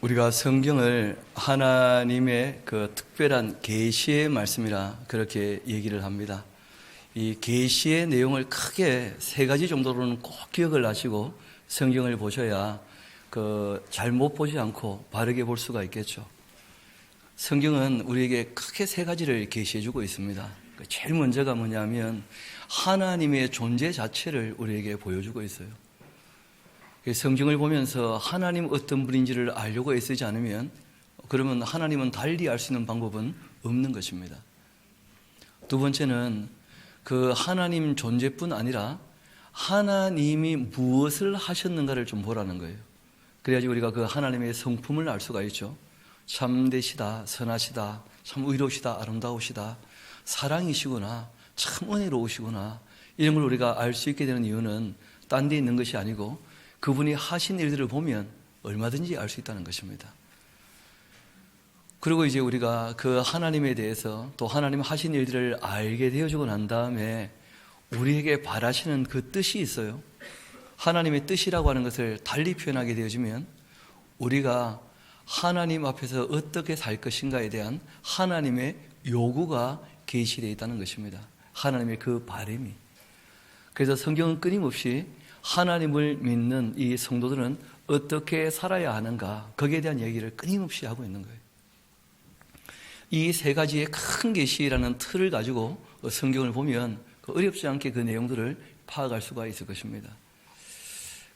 우리가 성경을 하나님의 그 특별한 계시의 말씀이라 그렇게 얘기를 합니다. 이 계시의 내용을 크게 세 가지 정도로는 꼭 기억을 하시고 성경을 보셔야 잘못 보지 않고 바르게 볼 수가 있겠죠. 성경은 우리에게 크게 세 가지를 계시해 주고 있습니다. 제일 먼저가 뭐냐면 하나님의 존재 자체를 우리에게 보여주고 있어요. 성경을 보면서 하나님 어떤 분인지를 알려고 애쓰지 않으면 그러면 하나님은 달리 알 수 있는 방법은 없는 것입니다. 두 번째는 그 하나님 존재뿐 아니라 하나님이 무엇을 하셨는가를 좀 보라는 거예요. 그래야지 우리가 그 하나님의 성품을 알 수가 있죠. 참되시다, 선하시다, 참 의로우시다, 아름다우시다, 사랑이시구나, 참 은혜로우시구나, 이런 걸 우리가 알 수 있게 되는 이유는 딴 데 있는 것이 아니고 그분이 하신 일들을 보면 얼마든지 알 수 있다는 것입니다. 그리고 이제 우리가 그 하나님에 대해서 또 하나님 하신 일들을 알게 되어주고 난 다음에 우리에게 바라시는 그 뜻이 있어요. 하나님의 뜻이라고 하는 것을 달리 표현하게 되어지면 우리가 하나님 앞에서 어떻게 살 것인가에 대한 하나님의 요구가 계시되어 있다는 것입니다. 하나님의 그 바람이. 그래서 성경은 끊임없이 하나님을 믿는 이 성도들은 어떻게 살아야 하는가, 거기에 대한 얘기를 끊임없이 하고 있는 거예요. 이 세 가지의 큰 계시라는 틀을 가지고 성경을 보면 어렵지 않게 그 내용들을 파악할 수가 있을 것입니다.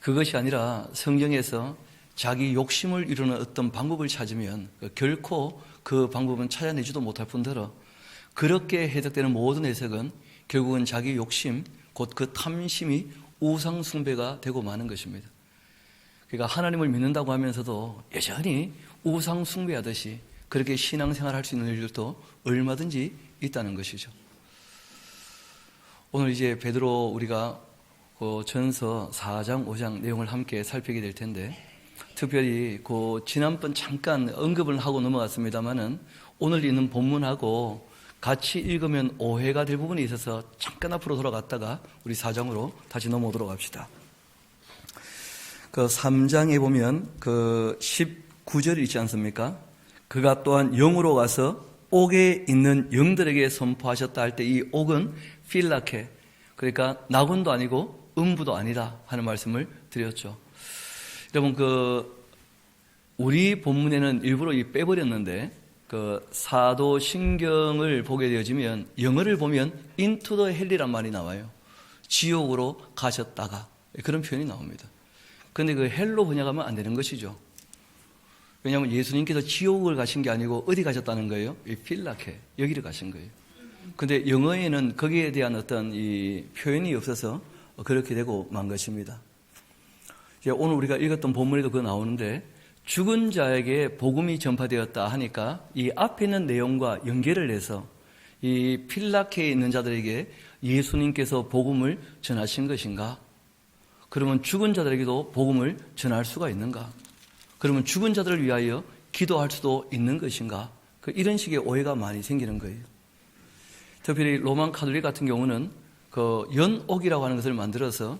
그것이 아니라 성경에서 자기 욕심을 이루는 어떤 방법을 찾으면 결코 그 방법은 찾아내지도 못할 뿐더러 그렇게 해석되는 모든 해석은 결국은 자기 욕심, 곧 그 탐심이 우상 숭배가 되고 마는 것입니다. 그러니까 하나님을 믿는다고 하면서도 여전히 우상 숭배하듯이 그렇게 신앙생활 할 수 있는 일들도 얼마든지 있다는 것이죠. 오늘 이제 베드로 우리가 전서 4장, 5장 내용을 함께 살피게 될 텐데 특별히 지난번 잠깐 언급을 하고 넘어갔습니다만은 오늘 있는 본문하고 같이 읽으면 오해가 될 부분이 있어서 잠깐 앞으로 돌아갔다가 우리 4장으로 다시 넘어오도록 합시다. 3장에 보면 19절 있지 않습니까? 그가 또한 영으로 가서 옥에 있는 영들에게 선포하셨다 할 때 이 옥은 필라케, 그러니까 낙원도 아니고 음부도 아니다 하는 말씀을 드렸죠. 여러분 우리 본문에는 일부러 빼버렸는데 사도신경을 보게 되어지면 영어를 보면 into the hell이란 말이 나와요. 지옥으로 가셨다가 그런 표현이 나옵니다. 그런데 헬로 번역하면 안 되는 것이죠. 왜냐하면 예수님께서 지옥을 가신 게 아니고 어디 가셨다는 거예요? 필라케, 여기를 가신 거예요. 그런데 영어에는 거기에 대한 어떤 이 표현이 없어서 그렇게 되고 만 것입니다. 이제 오늘 우리가 읽었던 본문에도 그거 나오는데 죽은 자에게 복음이 전파되었다 하니까 이 앞에 있는 내용과 연결을 해서 이 필라케에 있는 자들에게 예수님께서 복음을 전하신 것인가? 그러면 죽은 자들에게도 복음을 전할 수가 있는가? 그러면 죽은 자들을 위하여 기도할 수도 있는 것인가? 이런 식의 오해가 많이 생기는 거예요. 특별히 로만 카톨릭 같은 경우는 연옥이라고 하는 것을 만들어서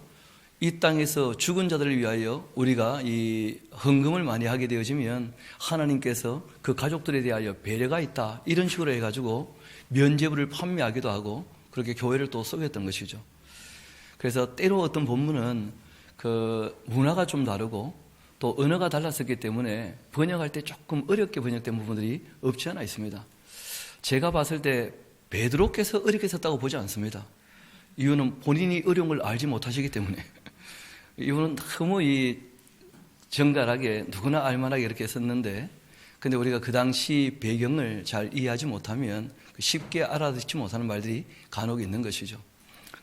이 땅에서 죽은 자들을 위하여 우리가 이 헌금을 많이 하게 되어지면 하나님께서 그 가족들에 대하여 배려가 있다, 이런 식으로 해가지고 면죄부를 판매하기도 하고 그렇게 교회를 또 쏘였던 것이죠. 그래서 때로 어떤 본문은 문화가 좀 다르고 또 언어가 달랐었기 때문에 번역할 때 조금 어렵게 번역된 부분들이 없지 않아 있습니다. 제가 봤을 때 베드로께서 어렵게 썼다고 보지 않습니다. 이유는 본인이 어려운 걸 알지 못하시기 때문에 이분은 너무 정갈하게 누구나 알만하게 이렇게 썼는데, 근데 우리가 그 당시 배경을 잘 이해하지 못하면 쉽게 알아듣지 못하는 말들이 간혹 있는 것이죠.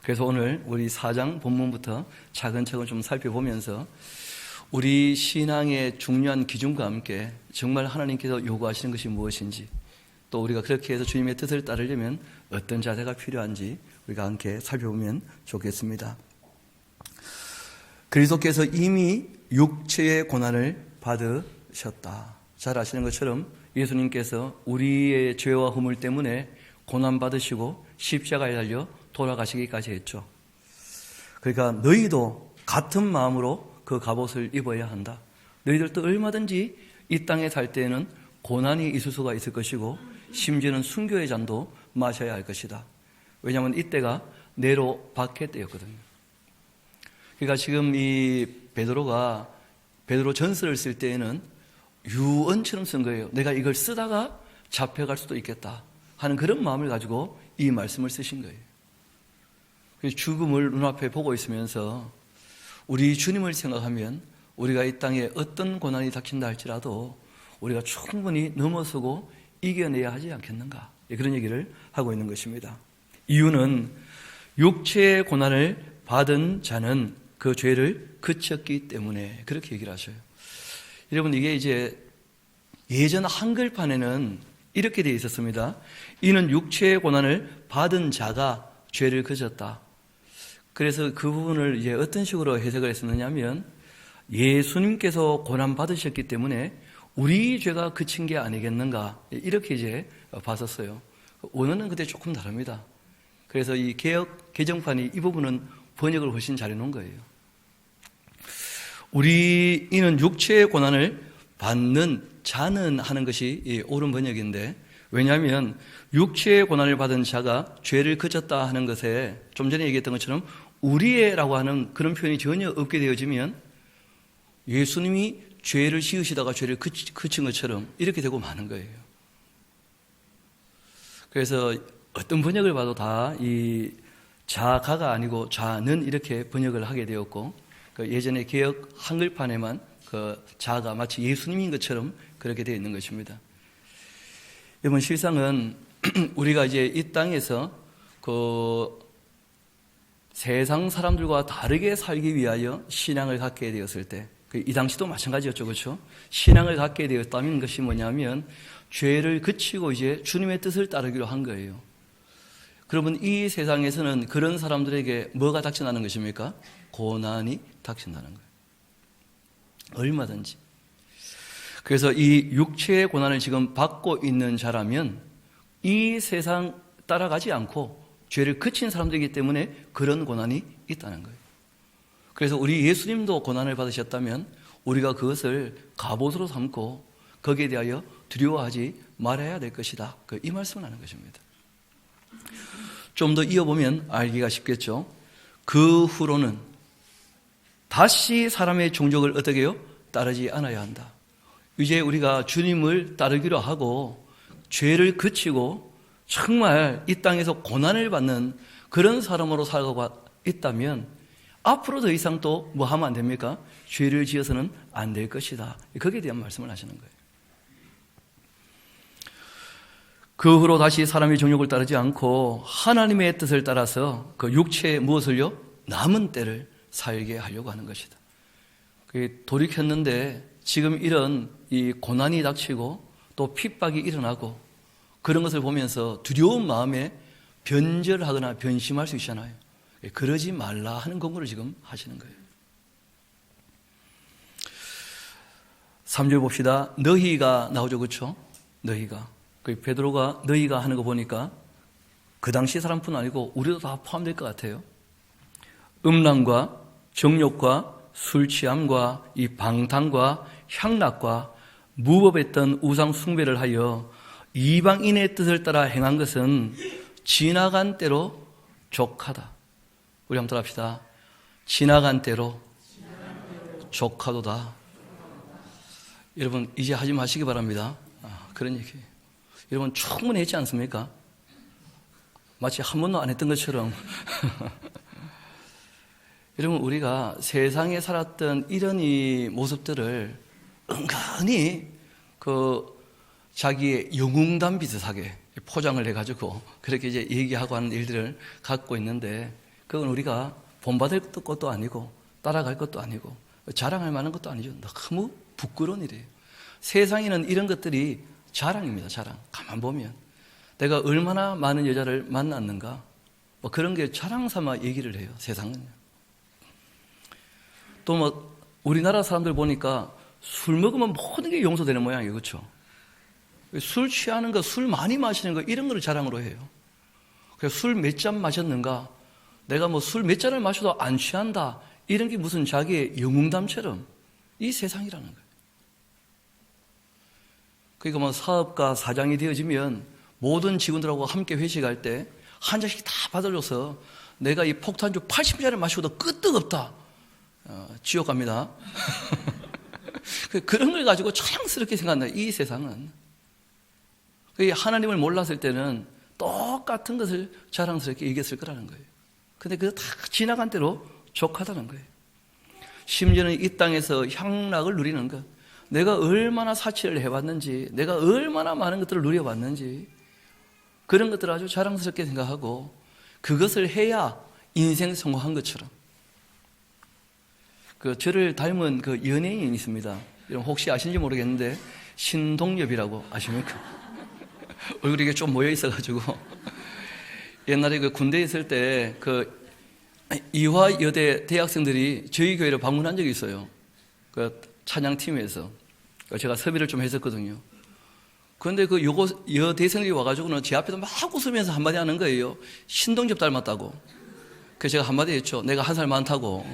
그래서 오늘 우리 4장 본문부터 차근차근 좀 살펴보면서 우리 신앙의 중요한 기준과 함께 정말 하나님께서 요구하시는 것이 무엇인지, 또 우리가 그렇게 해서 주님의 뜻을 따르려면 어떤 자세가 필요한지 우리가 함께 살펴보면 좋겠습니다. 그리스도께서 이미 육체의 고난을 받으셨다. 잘 아시는 것처럼 예수님께서 우리의 죄와 허물 때문에 고난 받으시고 십자가에 달려 돌아가시기까지 했죠. 그러니까 너희도 같은 마음으로 그 갑옷을 입어야 한다. 너희들도 얼마든지 이 땅에 살 때에는 고난이 있을 수가 있을 것이고 심지어는 순교의 잔도 마셔야 할 것이다. 왜냐하면 이때가 네로 박해 때였거든요. 그러니까 지금 이 베드로 전서를 쓸 때에는 유언처럼 쓴 거예요. 내가 이걸 쓰다가 잡혀갈 수도 있겠다 하는 그런 마음을 가지고 이 말씀을 쓰신 거예요. 죽음을 눈앞에 보고 있으면서 우리 주님을 생각하면 우리가 이 땅에 어떤 고난이 닥친다 할지라도 우리가 충분히 넘어서고 이겨내야 하지 않겠는가, 그런 얘기를 하고 있는 것입니다. 이유는 육체의 고난을 받은 자는 그 죄를 그쳤기 때문에 그렇게 얘기를 하셔요. 여러분, 이게 이제 예전 한글판에는 이렇게 되어 있었습니다. 이는 육체의 고난을 받은 자가 죄를 그쳤다. 그래서 그 부분을 이제 어떤 식으로 해석을 했었느냐 하면, 예수님께서 고난 받으셨기 때문에 우리 죄가 그친 게 아니겠는가, 이렇게 이제 봤었어요. 원어는 그때 조금 다릅니다. 그래서 이 개정판이 이 부분은 번역을 훨씬 잘해 놓은 거예요. 이는 육체의 고난을 받는 자는 하는 것이 옳은 번역인데, 왜냐하면 육체의 고난을 받은 자가 죄를 그쳤다 하는 것에 좀 전에 얘기했던 것처럼 우리의라고 하는 그런 표현이 전혀 없게 되어지면 예수님이 죄를 지으시다가 죄를 그친 것처럼 이렇게 되고 마는 거예요. 그래서 어떤 번역을 봐도 다 이 자가가 아니고 자는 이렇게 번역을 하게 되었고, 예전에 개역 한글판에만 그 자가 마치 예수님인 것처럼 그렇게 되어 있는 것입니다. 여러분, 실상은 우리가 이제 이 땅에서 그 세상 사람들과 다르게 살기 위하여 신앙을 갖게 되었을 때, 이 당시도 마찬가지였죠, 그렇죠? 신앙을 갖게 되었다는 것이 뭐냐면 죄를 그치고 이제 주님의 뜻을 따르기로 한 거예요. 그러면 이 세상에서는 그런 사람들에게 뭐가 닥쳐나는 것입니까? 고난이 닥친다는 거예요. 얼마든지. 그래서 이 육체의 고난을 지금 받고 있는 자라면 이 세상 따라가지 않고 죄를 그친 사람들이기 때문에 그런 고난이 있다는 거예요. 그래서 우리 예수님도 고난을 받으셨다면 우리가 그것을 갑옷으로 삼고 거기에 대하여 두려워하지 말아야 될 것이다, 이 말씀을 하는 것입니다. 좀 더 이어보면 알기가 쉽겠죠. 그 후로는 다시 사람의 종족을 어떻게 해요? 따르지 않아야 한다. 이제 우리가 주님을 따르기로 하고 죄를 그치고 정말 이 땅에서 고난을 받는 그런 사람으로 살아가고 있다면 앞으로 더 이상 또 뭐 하면 안 됩니까? 죄를 지어서는 안 될 것이다. 거기에 대한 말씀을 하시는 거예요. 그 후로 다시 사람의 정욕을 따르지 않고 하나님의 뜻을 따라서 그 육체의 무엇을요? 남은 때를 살게 하려고 하는 것이다. 돌이켰는데 지금 이런 이 고난이 닥치고 또 핍박이 일어나고 그런 것을 보면서 두려운 마음에 변절하거나 변심할 수 있잖아요. 그러지 말라 하는 권고를 지금 하시는 거예요. 3절 봅시다. 너희가 나오죠, 그렇죠? 너희가. 베드로가 너희가 하는 거 보니까 그 당시 사람뿐 아니고 우리도 다 포함될 것 같아요. 음란과 정욕과 술 취함과 이 방탕과 향락과 무법했던 우상 숭배를 하여 이방인의 뜻을 따라 행한 것은 지나간 때로 족하다. 우리 한번 따라합시다. 지나간 때로 족하도다. 여러분, 이제 하지 마시기 바랍니다. 그런 얘기예요. 여러분, 충분히 했지 않습니까? 마치 한 번도 안 했던 것처럼. 여러분, 우리가 세상에 살았던 이런 이 모습들을 은근히 자기의 영웅담 비슷하게 포장을 해가지고 그렇게 이제 얘기하고 하는 일들을 갖고 있는데, 그건 우리가 본받을 것도 아니고 따라갈 것도 아니고 자랑할 만한 것도 아니죠. 너무 부끄러운 일이에요. 세상에는 이런 것들이 자랑입니다. 자랑. 가만 보면 내가 얼마나 많은 여자를 만났는가, 뭐 그런 게 자랑 삼아 얘기를 해요. 세상은요. 또 뭐 우리나라 사람들 보니까 술 먹으면 모든 게 용서되는 모양이에요. 그렇죠? 술 취하는 거, 술 많이 마시는 거, 이런 거를 자랑으로 해요. 그래서 술 몇 잔 마셨는가, 내가 뭐 술 몇 잔을 마셔도 안 취한다, 이런 게 무슨 자기의 영웅담처럼 이 세상이라는 거예요. 그러니까 뭐 사업가 사장이 되어지면 모든 직원들하고 함께 회식할 때 한 잔씩 다 받아줘서 내가 이 폭탄주 80잔을 마시고도 끄떡없다. 지옥 갑니다. 그런 걸 가지고 자랑스럽게 생각한다. 이 세상은. 하나님을 몰랐을 때는 똑같은 것을 자랑스럽게 얘기했을 거라는 거예요. 근데 그거 다 지나간 대로 족하다는 거예요. 심지어는 이 땅에서 향락을 누리는 것, 내가 얼마나 사치를 해왔는지, 내가 얼마나 많은 것들을 누려봤는지, 그런 것들을 아주 자랑스럽게 생각하고 그것을 해야 인생 성공한 것처럼. 저를 닮은 연예인이 있습니다. 혹시 아시는지 모르겠는데 신동엽이라고 아십니까? 얼굴이 이게 좀 모여 있어가지고 옛날에 군대에 있을 때 이화여대 대학생들이 저희 교회를 방문한 적이 있어요. 찬양팀에서 제가 섭외를 좀 했었거든요. 그런데 여대생들이 와가지고는 제 앞에서 막 웃으면서 한마디 하는 거예요. 신동엽 닮았다고. 그래서 제가 한마디 했죠. 내가 한 살 많다고.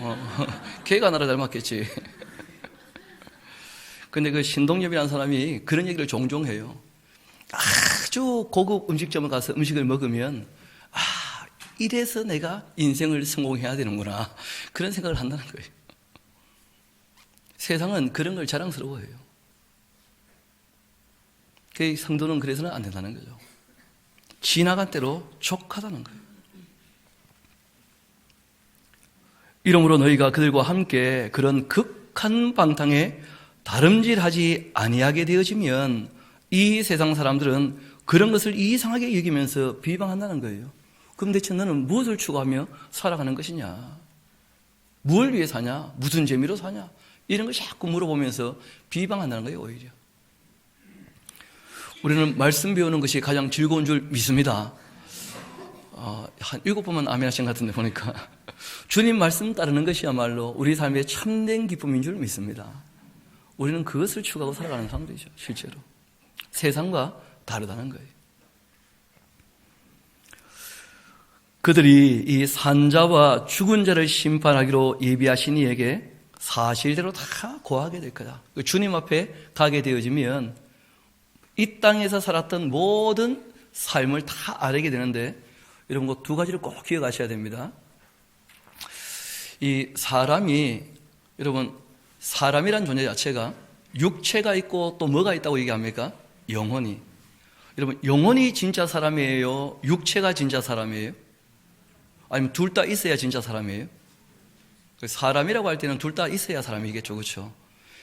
걔가 나를 닮았겠지. 근데 신동엽이라는 사람이 그런 얘기를 종종 해요. 아주 고급 음식점에 가서 음식을 먹으면 이래서 내가 인생을 성공해야 되는구나. 그런 생각을 한다는 거예요. 세상은 그런 걸 자랑스러워해요. 그 성도는 그래서는 안 된다는 거죠. 지나간 대로 족하다는 거예요. 이러므로 너희가 그들과 함께 그런 극한 방탕에 다름질하지 아니하게 되어지면 이 세상 사람들은 그런 것을 이상하게 여기면서 비방한다는 거예요. 그럼 대체 너는 무엇을 추구하며 살아가는 것이냐? 무엇을 위해 사냐? 무슨 재미로 사냐? 이런 걸 자꾸 물어보면서 비방한다는 거예요, 오히려. 우리는 말씀 배우는 것이 가장 즐거운 줄 믿습니다. 한 7번만 아멘 하신 것 같은데 보니까. 주님 말씀 따르는 것이야말로 우리 삶의 참된 기쁨인 줄 믿습니다. 우리는 그것을 추구하고 살아가는 사람들이죠, 실제로. 세상과 다르다는 거예요. 그들이 이 산자와 죽은 자를 심판하기로 예비하신 이에게 사실대로 다 고하게 될 거다. 주님 앞에 가게 되어지면 이 땅에서 살았던 모든 삶을 다 알게 되는데, 여러분 두 가지를 꼭 기억하셔야 됩니다. 이 여러분 사람이란 존재 자체가 육체가 있고 또 뭐가 있다고 얘기합니까? 영혼이. 여러분 영혼이 진짜 사람이에요? 육체가 진짜 사람이에요? 아니면 둘 다 있어야 진짜 사람이에요? 사람이라고 할 때는 둘 다 있어야 사람이겠죠, 그렇죠?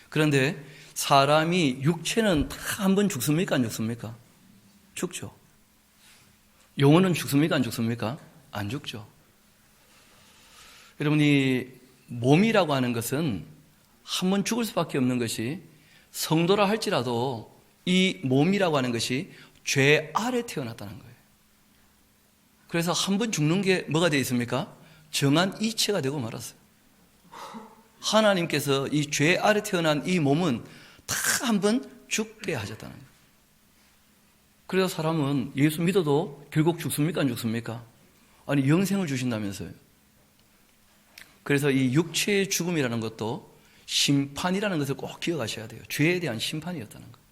그런데 사람이 육체는 다 한 번 죽습니까? 안 죽습니까? 죽죠. 영혼은 죽습니까? 안 죽습니까? 안 죽죠. 여러분이 몸이라고 하는 것은 한 번 죽을 수밖에 없는 것이, 성도라 할지라도 이 몸이라고 하는 것이 죄 아래 태어났다는 거예요. 그래서 한 번 죽는 게 뭐가 되어 있습니까? 정한 이체가 되고 말았어요. 하나님께서 이 죄 아래 태어난 이 몸은 다 한 번 죽게 하셨다는 거예요. 그래서 사람은 예수 믿어도 결국 죽습니까? 안 죽습니까? 아니, 영생을 주신다면서요. 그래서 이 육체의 죽음이라는 것도 심판이라는 것을 꼭 기억하셔야 돼요. 죄에 대한 심판이었다는 거예요.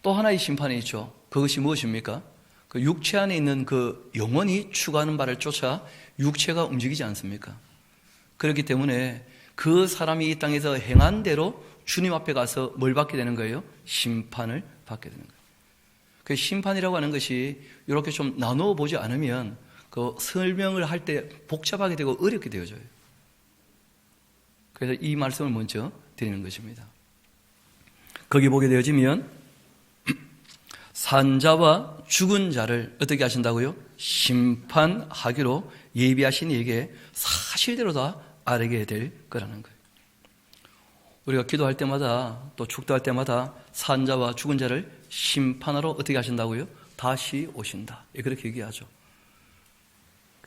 또 하나의 심판이 있죠. 그것이 무엇입니까? 그 육체 안에 있는 그 영혼이 추구하는 바를 쫓아 육체가 움직이지 않습니까? 그렇기 때문에 그 사람이 이 땅에서 행한 대로 주님 앞에 가서 뭘 받게 되는 거예요? 심판을 받게 되는 거예요. 그 심판이라고 하는 것이 이렇게 좀 나누어 보지 않으면 그 설명을 할 때 복잡하게 되고 어렵게 되어져요. 그래서 이 말씀을 먼저 드리는 것입니다. 거기 보게 되어지면 산자와 죽은 자를 어떻게 하신다고요? 심판하기로 예비하신 이에게 사실대로 다 알게 될 거라는 거예요. 우리가 기도할 때마다 또 축도할 때마다 산자와 죽은 자를 심판하러 어떻게 하신다고요? 다시 오신다. 그렇게 얘기하죠.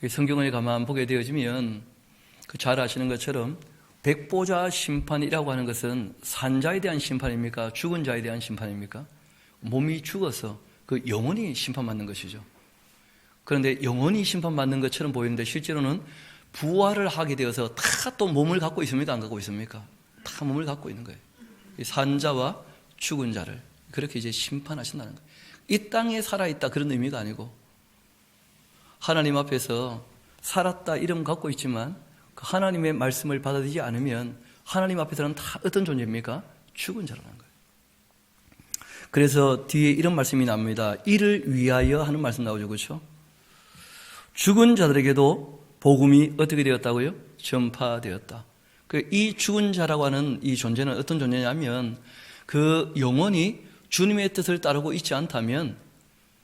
성경을 가만 보게 되어지면 잘 아시는 것처럼 백보자 심판이라고 하는 것은 산자에 대한 심판입니까? 죽은 자에 대한 심판입니까? 몸이 죽어서 그 영혼이 심판받는 것이죠. 그런데 영혼이 심판받는 것처럼 보이는데 실제로는 부활을 하게 되어서 다 또 몸을 갖고 있습니까? 안 갖고 있습니까? 다 몸을 갖고 있는 거예요. 산자와 죽은 자를 그렇게 이제 심판하신다는 거예요. 이 땅에 살아있다 그런 의미가 아니고 하나님 앞에서 살았다 이름 갖고 있지만 그 하나님의 말씀을 받아들이지 않으면 하나님 앞에서는 다 어떤 존재입니까? 죽은 자라는 거예요. 그래서 뒤에 이런 말씀이 나옵니다. 이를 위하여 하는 말씀 나오죠. 그렇죠? 죽은 자들에게도 복음이 어떻게 되었다고요? 전파되었다. 이 죽은 자라고 하는 이 존재는 어떤 존재냐면 그 영혼이 주님의 뜻을 따르고 있지 않다면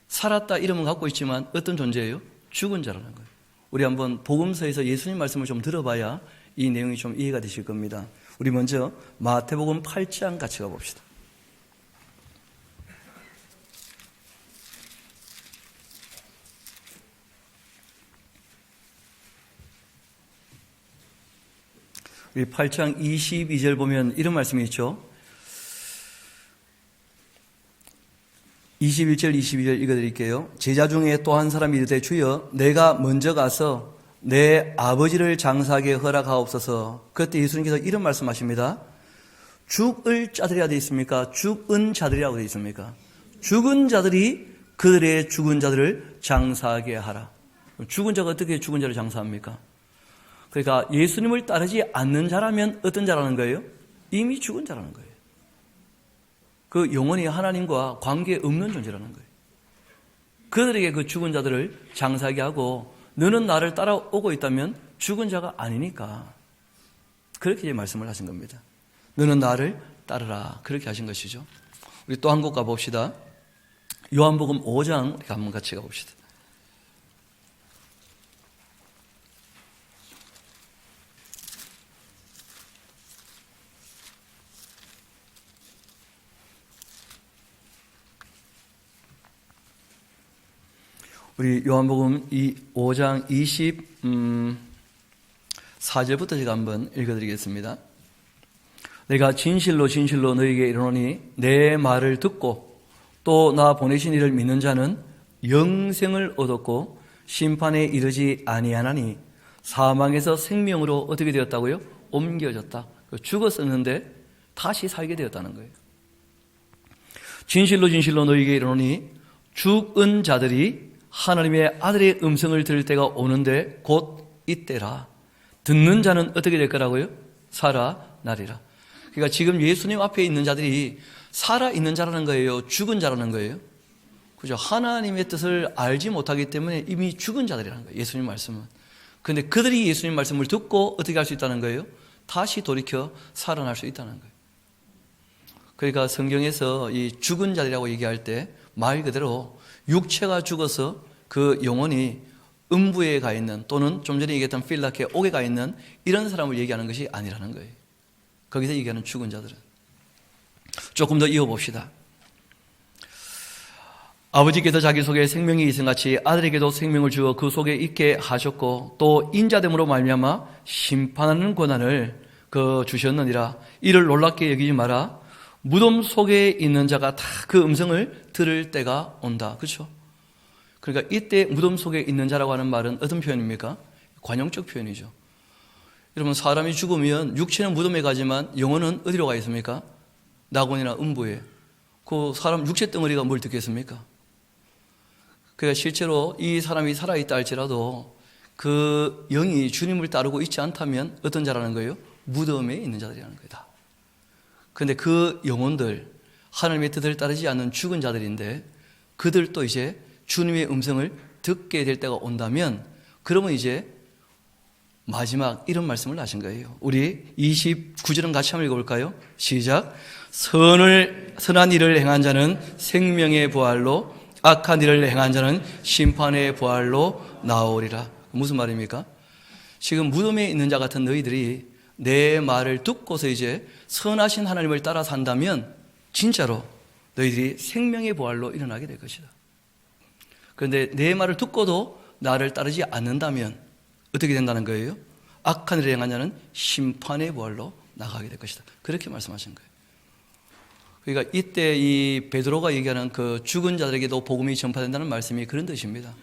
살았다 이름은 갖고 있지만 어떤 존재예요? 죽은 자라는 거예요. 우리 한번 복음서에서 예수님 말씀을 좀 들어봐야 이 내용이 좀 이해가 되실 겁니다. 우리 먼저 마태복음 8장 같이 가봅시다. 우리 8장 22절 보면 이런 말씀이 있죠. 21절 22절 읽어드릴게요. 제자 중에 또 한 사람이 이르되 주여 내가 먼저 가서 내 아버지를 장사하게 허락하옵소서. 그때 예수님께서 이런 말씀하십니다. 죽을 자들이라 되어 있습니까? 죽은 자들이라고 되어 있습니까? 죽은 자들이 그들의 죽은 자들을 장사하게 하라. 죽은 자가 어떻게 죽은 자를 장사합니까? 그러니까 예수님을 따르지 않는 자라면 어떤 자라는 거예요? 이미 죽은 자라는 거예요. 그 영혼이 하나님과 관계없는 존재라는 거예요. 그들에게 그 죽은 자들을 장사하게 하고 너는 나를 따라오고 있다면 죽은 자가 아니니까 그렇게 이제 말씀을 하신 겁니다. 너는 나를 따르라 그렇게 하신 것이죠. 우리 또 한 곳 가봅시다. 요한복음 5장 한번 같이 가봅시다. 우리 요한복음 5장 24절부터 제가 한번 읽어드리겠습니다. 내가 진실로 진실로 너희에게 이르노니 내 말을 듣고 또 나 보내신 이를 믿는 자는 영생을 얻었고 심판에 이르지 아니하나니 사망에서 생명으로 어떻게 되었다고요? 옮겨졌다. 죽었었는데 다시 살게 되었다는 거예요. 진실로 진실로 너희에게 이르노니 죽은 자들이 하나님의 아들의 음성을 들을 때가 오는데 곧 이때라. 듣는 자는 어떻게 될 거라고요? 살아나리라. 그러니까 지금 예수님 앞에 있는 자들이 살아있는 자라는 거예요? 죽은 자라는 거예요? 그죠? 하나님의 뜻을 알지 못하기 때문에 이미 죽은 자들이라는 거예요. 예수님 말씀은. 그런데 그들이 예수님 말씀을 듣고 어떻게 할 수 있다는 거예요? 다시 돌이켜 살아날 수 있다는 거예요. 그러니까 성경에서 이 죽은 자들이라고 얘기할 때 말 그대로 육체가 죽어서 그 영혼이 음부에 가 있는 또는 좀 전에 얘기했던 필라케 옥에 가 있는 이런 사람을 얘기하는 것이 아니라는 거예요. 거기서 얘기하는 죽은 자들은. 조금 더 이어봅시다. 아버지께서 자기 속에 생명이 있음같이 아들에게도 생명을 주어 그 속에 있게 하셨고 또 인자됨으로 말미암아 심판하는 권한을 주셨느니라. 이를 놀랍게 여기지 마라. 무덤 속에 있는 자가 다 그 음성을 들을 때가 온다. 그렇죠? 그러니까 이때 무덤 속에 있는 자라고 하는 말은 어떤 표현입니까? 관용적 표현이죠. 여러분 사람이 죽으면 육체는 무덤에 가지만 영혼은 어디로 가 있습니까? 낙원이나 음부에. 그 사람 육체 덩어리가 뭘 듣겠습니까? 그러니까 실제로 이 사람이 살아있다 할지라도 그 영이 주님을 따르고 있지 않다면 어떤 자라는 거예요? 무덤에 있는 자들이라는 거다. 그런데 그 영혼들 하나님의 뜻을 따르지 않는 죽은 자들인데 그들도 이제 주님의 음성을 듣게 될 때가 온다면 그러면 이제 마지막 이런 말씀을 하신 거예요. 우리 29절은 같이 한번 읽어볼까요? 시작. 선한 일을 행한 자는 생명의 부활로 악한 일을 행한 자는 심판의 부활로 나오리라. 무슨 말입니까? 지금 무덤에 있는 자 같은 너희들이 내 말을 듣고서 이제 선하신 하나님을 따라 산다면 진짜로 너희들이 생명의 부활로 일어나게 될 것이다. 그런데 내 말을 듣고도 나를 따르지 않는다면 어떻게 된다는 거예요? 악한 일을 행한 자는 심판의 부활로 나가게 될 것이다. 그렇게 말씀하신 거예요. 그러니까 이때 이 베드로가 얘기하는 그 죽은 자들에게도 복음이 전파된다는 말씀이 그런 뜻입니다.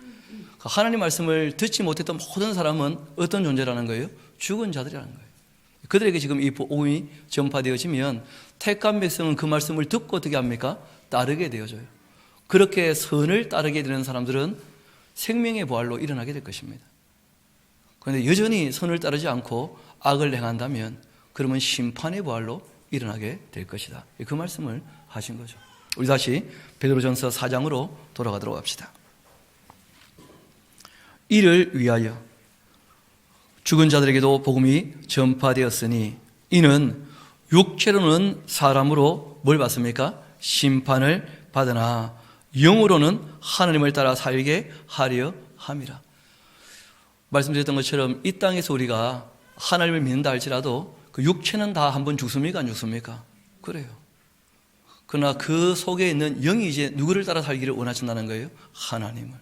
하나님 말씀을 듣지 못했던 모든 사람은 어떤 존재라는 거예요? 죽은 자들이라는 거예요. 그들에게 지금 이 복음이 전파되어지면 택한 백성은 그 말씀을 듣고 어떻게 합니까? 따르게 되어져요. 그렇게 선을 따르게 되는 사람들은 생명의 부활로 일어나게 될 것입니다. 그런데 여전히 선을 따르지 않고 악을 행한다면 그러면 심판의 부활로 일어나게 될 것이다. 그 말씀을 하신 거죠. 우리 다시 베드로전서 4장으로 돌아가도록 합시다. 이를 위하여 죽은 자들에게도 복음이 전파되었으니 이는 육체로는 사람으로 뭘 받습니까? 심판을 받으나 영으로는 하나님을 따라 살게 하려 함이라. 말씀드렸던 것처럼 이 땅에서 우리가 하나님을 믿는다 할지라도 그 육체는 다 한 번 죽습니까? 안 죽습니까? 그래요. 그러나 그 속에 있는 영이 이제 누구를 따라 살기를 원하신다는 거예요? 하나님을.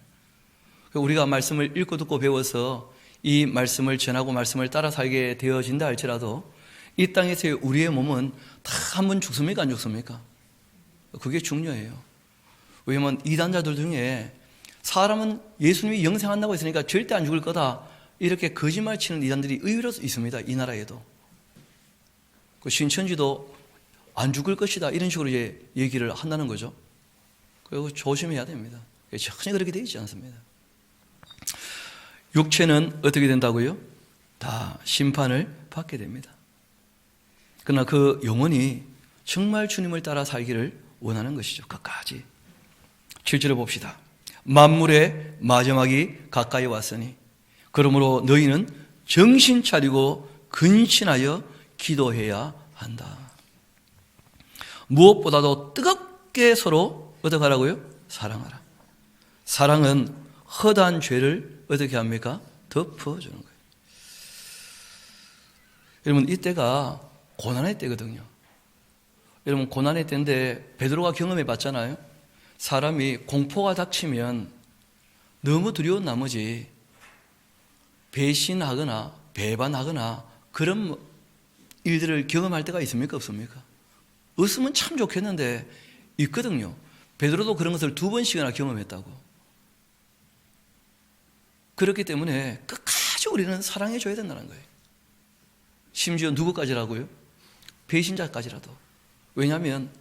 우리가 말씀을 읽고 듣고 배워서 이 말씀을 전하고 말씀을 따라 살게 되어진다 할지라도 이 땅에서의 우리의 몸은 다 한 번 죽습니까? 안 죽습니까? 그게 중요해요. 왜냐하면 이단자들 중에 사람은 예수님이 영생한다고 했으니까 절대 안 죽을 거다 이렇게 거짓말 치는 이단들이 의외로 있습니다. 이 나라에도. 그 신천지도 안 죽을 것이다 이런 식으로 이제 얘기를 한다는 거죠. 그리고 조심해야 됩니다. 전혀 그렇게 되어 있지 않습니다. 육체는 어떻게 된다고요? 다 심판을 받게 됩니다. 그러나 그 영혼이 정말 주님을 따라 살기를 원하는 것이죠. 끝까지. 7절을 봅시다. 만물의 마지막이 가까이 왔으니 그러므로 너희는 정신 차리고 근신하여 기도해야 한다. 무엇보다도 뜨겁게 서로 어떻게 하라고요? 사랑하라. 사랑은 허다한 죄를 어떻게 합니까? 덮어주는 거예요. 여러분 이때가 고난의 때거든요. 여러분 고난의 때인데 베드로가 경험해 봤잖아요. 사람이 공포가 닥치면 너무 두려운 나머지 배신하거나 배반하거나 그런 일들을 경험할 때가 있습니까? 없습니까? 없으면 참 좋겠는데 있거든요. 베드로도 그런 것을 2번씩이나 경험했다고. 그렇기 때문에 끝까지 우리는 사랑해줘야 된다는 거예요. 심지어 누구까지라고요? 배신자까지라도. 왜냐하면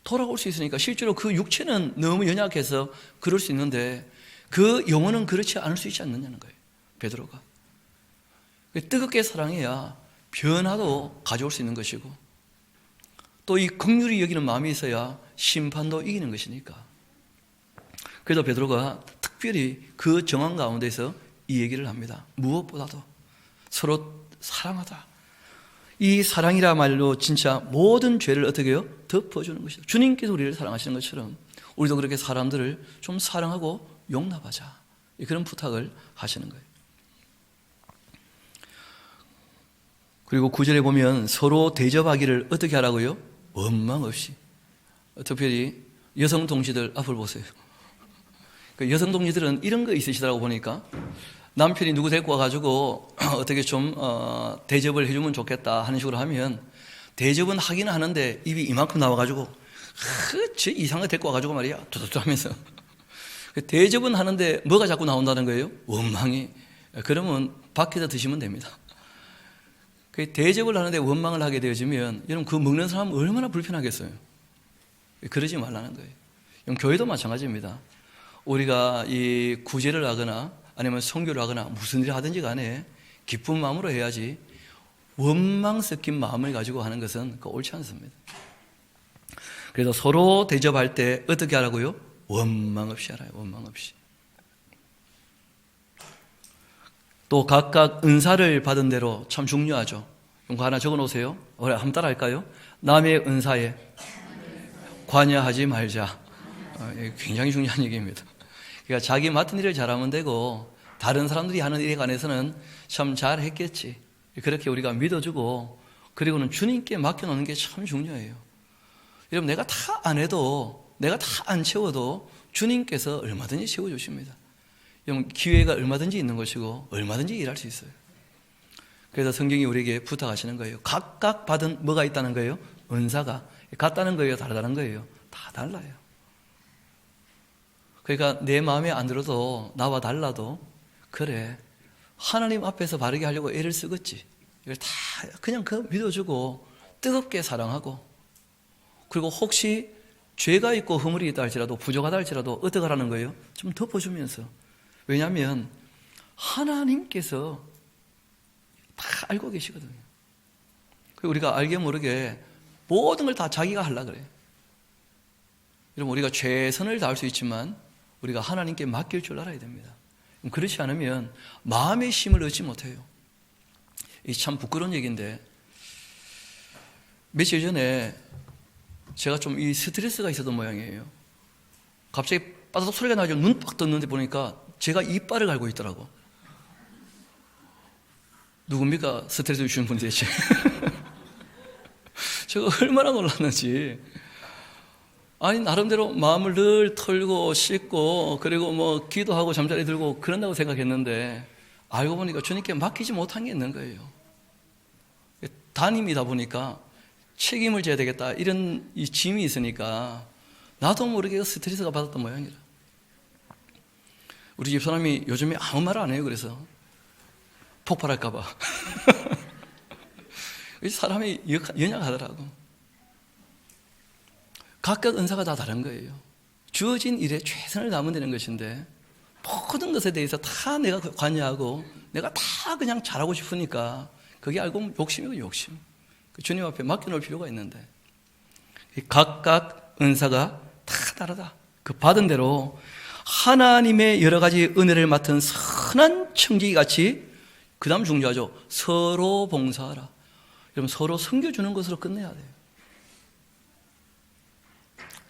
돌아올 수 있으니까. 실제로 그 육체는 너무 연약해서 그럴 수 있는데 그 영혼은 그렇지 않을 수 있지 않느냐는 거예요. 베드로가. 뜨겁게 사랑해야 변화도 가져올 수 있는 것이고 또 이 긍휼히 여기는 마음이 있어야 심판도 이기는 것이니까. 그래서 베드로가 특별히 그 정황 가운데서 이 얘기를 합니다. 무엇보다도 서로 사랑하다. 이 사랑이라 말로 진짜 모든 죄를 어떻게 해요? 덮어주는 것이다. 주님께서 우리를 사랑하시는 것처럼 우리도 그렇게 사람들을 좀 사랑하고 용납하자. 그런 부탁을 하시는 거예요. 그리고 9절에 보면 서로 대접하기를 어떻게 하라고요? 원망 없이. 특별히 여성 동지들 앞을 보세요. 여성 동지들은 이런 거 있으시더라고 보니까 남편이 누구 데리고 와가지고 어떻게 좀 대접을 해주면 좋겠다 하는 식으로 하면 대접은 하기는 하는데 입이 이만큼 나와가지고 저 이상한 거 데리고 와가지고 말이야 두두두 하면서 대접은 하는데 뭐가 자꾸 나온다는 거예요? 원망이. 그러면 밖에다 드시면 됩니다. 대접을 하는데 원망을 하게 되어지면 여러분 그 먹는 사람은 얼마나 불편하겠어요. 그러지 말라는 거예요. 교회도 마찬가지입니다. 우리가 이 구제를 하거나 아니면 선교를 하거나 무슨 일을 하든지 간에 기쁜 마음으로 해야지 원망 섞인 마음을 가지고 하는 것은 옳지 않습니다. 그래서 서로 대접할 때 어떻게 하라고요? 원망 없이 하라요. 원망 없이. 또 각각 은사를 받은 대로 참 중요하죠. 이거 하나 적어 놓으세요. 한번 따라 할까요? 남의 은사에 관여하지 말자. 굉장히 중요한 얘기입니다. 그러니까 자기 맡은 일을 잘하면 되고 다른 사람들이 하는 일에 관해서는 참 잘했겠지. 그렇게 우리가 믿어주고 그리고는 주님께 맡겨놓는 게 참 중요해요. 여러분 내가 다 안 해도 내가 다 안 채워도 주님께서 얼마든지 채워주십니다. 기회가 얼마든지 있는 것이고 얼마든지 일할 수 있어요. 그래서 성경이 우리에게 부탁하시는 거예요. 각각 받은 뭐가 있다는 거예요? 은사가. 같다는 거예요? 다르다는 거예요? 다 달라요. 그러니까 내 마음에 안 들어도 나와 달라도 그래 하나님 앞에서 바르게 하려고 애를 쓰겠지. 이걸 다 그냥 믿어주고 뜨겁게 사랑하고, 그리고 혹시 죄가 있고 허물이 있다 할지라도, 부족하다 할지라도 어떻게 하라는 거예요? 좀 덮어주면서. 왜냐하면 하나님께서 다 알고 계시거든요. 우리가 알게 모르게 모든 걸 다 자기가 하려고 그래요. 여러분, 우리가 최선을 다할 수 있지만 우리가 하나님께 맡길 줄 알아야 됩니다. 그렇지 않으면 마음의 힘을 얻지 못해요. 이 참 부끄러운 얘기인데, 며칠 전에 제가 좀 이 스트레스가 있었던 모양이에요. 갑자기 빠다닥 소리가 나죠. 눈 빡 떴는데 보니까 제가 이빨을 갈고 있더라고. 누굽니까? 스트레스 주는 분이 대체. 제가 얼마나 놀랐는지. 아니, 나름대로 마음을 늘 털고 씻고, 그리고 뭐 기도하고 잠자리 들고 그런다고 생각했는데, 알고 보니까 주님께 맡기지 못한 게 있는 거예요. 담임이다 보니까 책임을 져야 되겠다, 이런 이 짐이 있으니까 나도 모르게 스트레스가 받았던 모양이라. 우리 집 사람이 요즘에 아무 말 안 해요. 그래서 폭발할까 봐. 사람이 연약하더라고. 각각 은사가 다 다른 거예요. 주어진 일에 최선을 다하면 되는 것인데, 모든 것에 대해서 다 내가 관여하고 내가 다 그냥 잘하고 싶으니까 그게 알고 보면 욕심이고 욕심. 주님 앞에 맡겨놓을 필요가 있는데, 각각 은사가 다 다르다. 그 받은 대로 하나님의 여러 가지 은혜를 맡은 선한 청지기 같이, 그 다음 중요하죠. 서로 봉사하라. 여러분, 서로 섬겨주는 것으로 끝내야 돼요.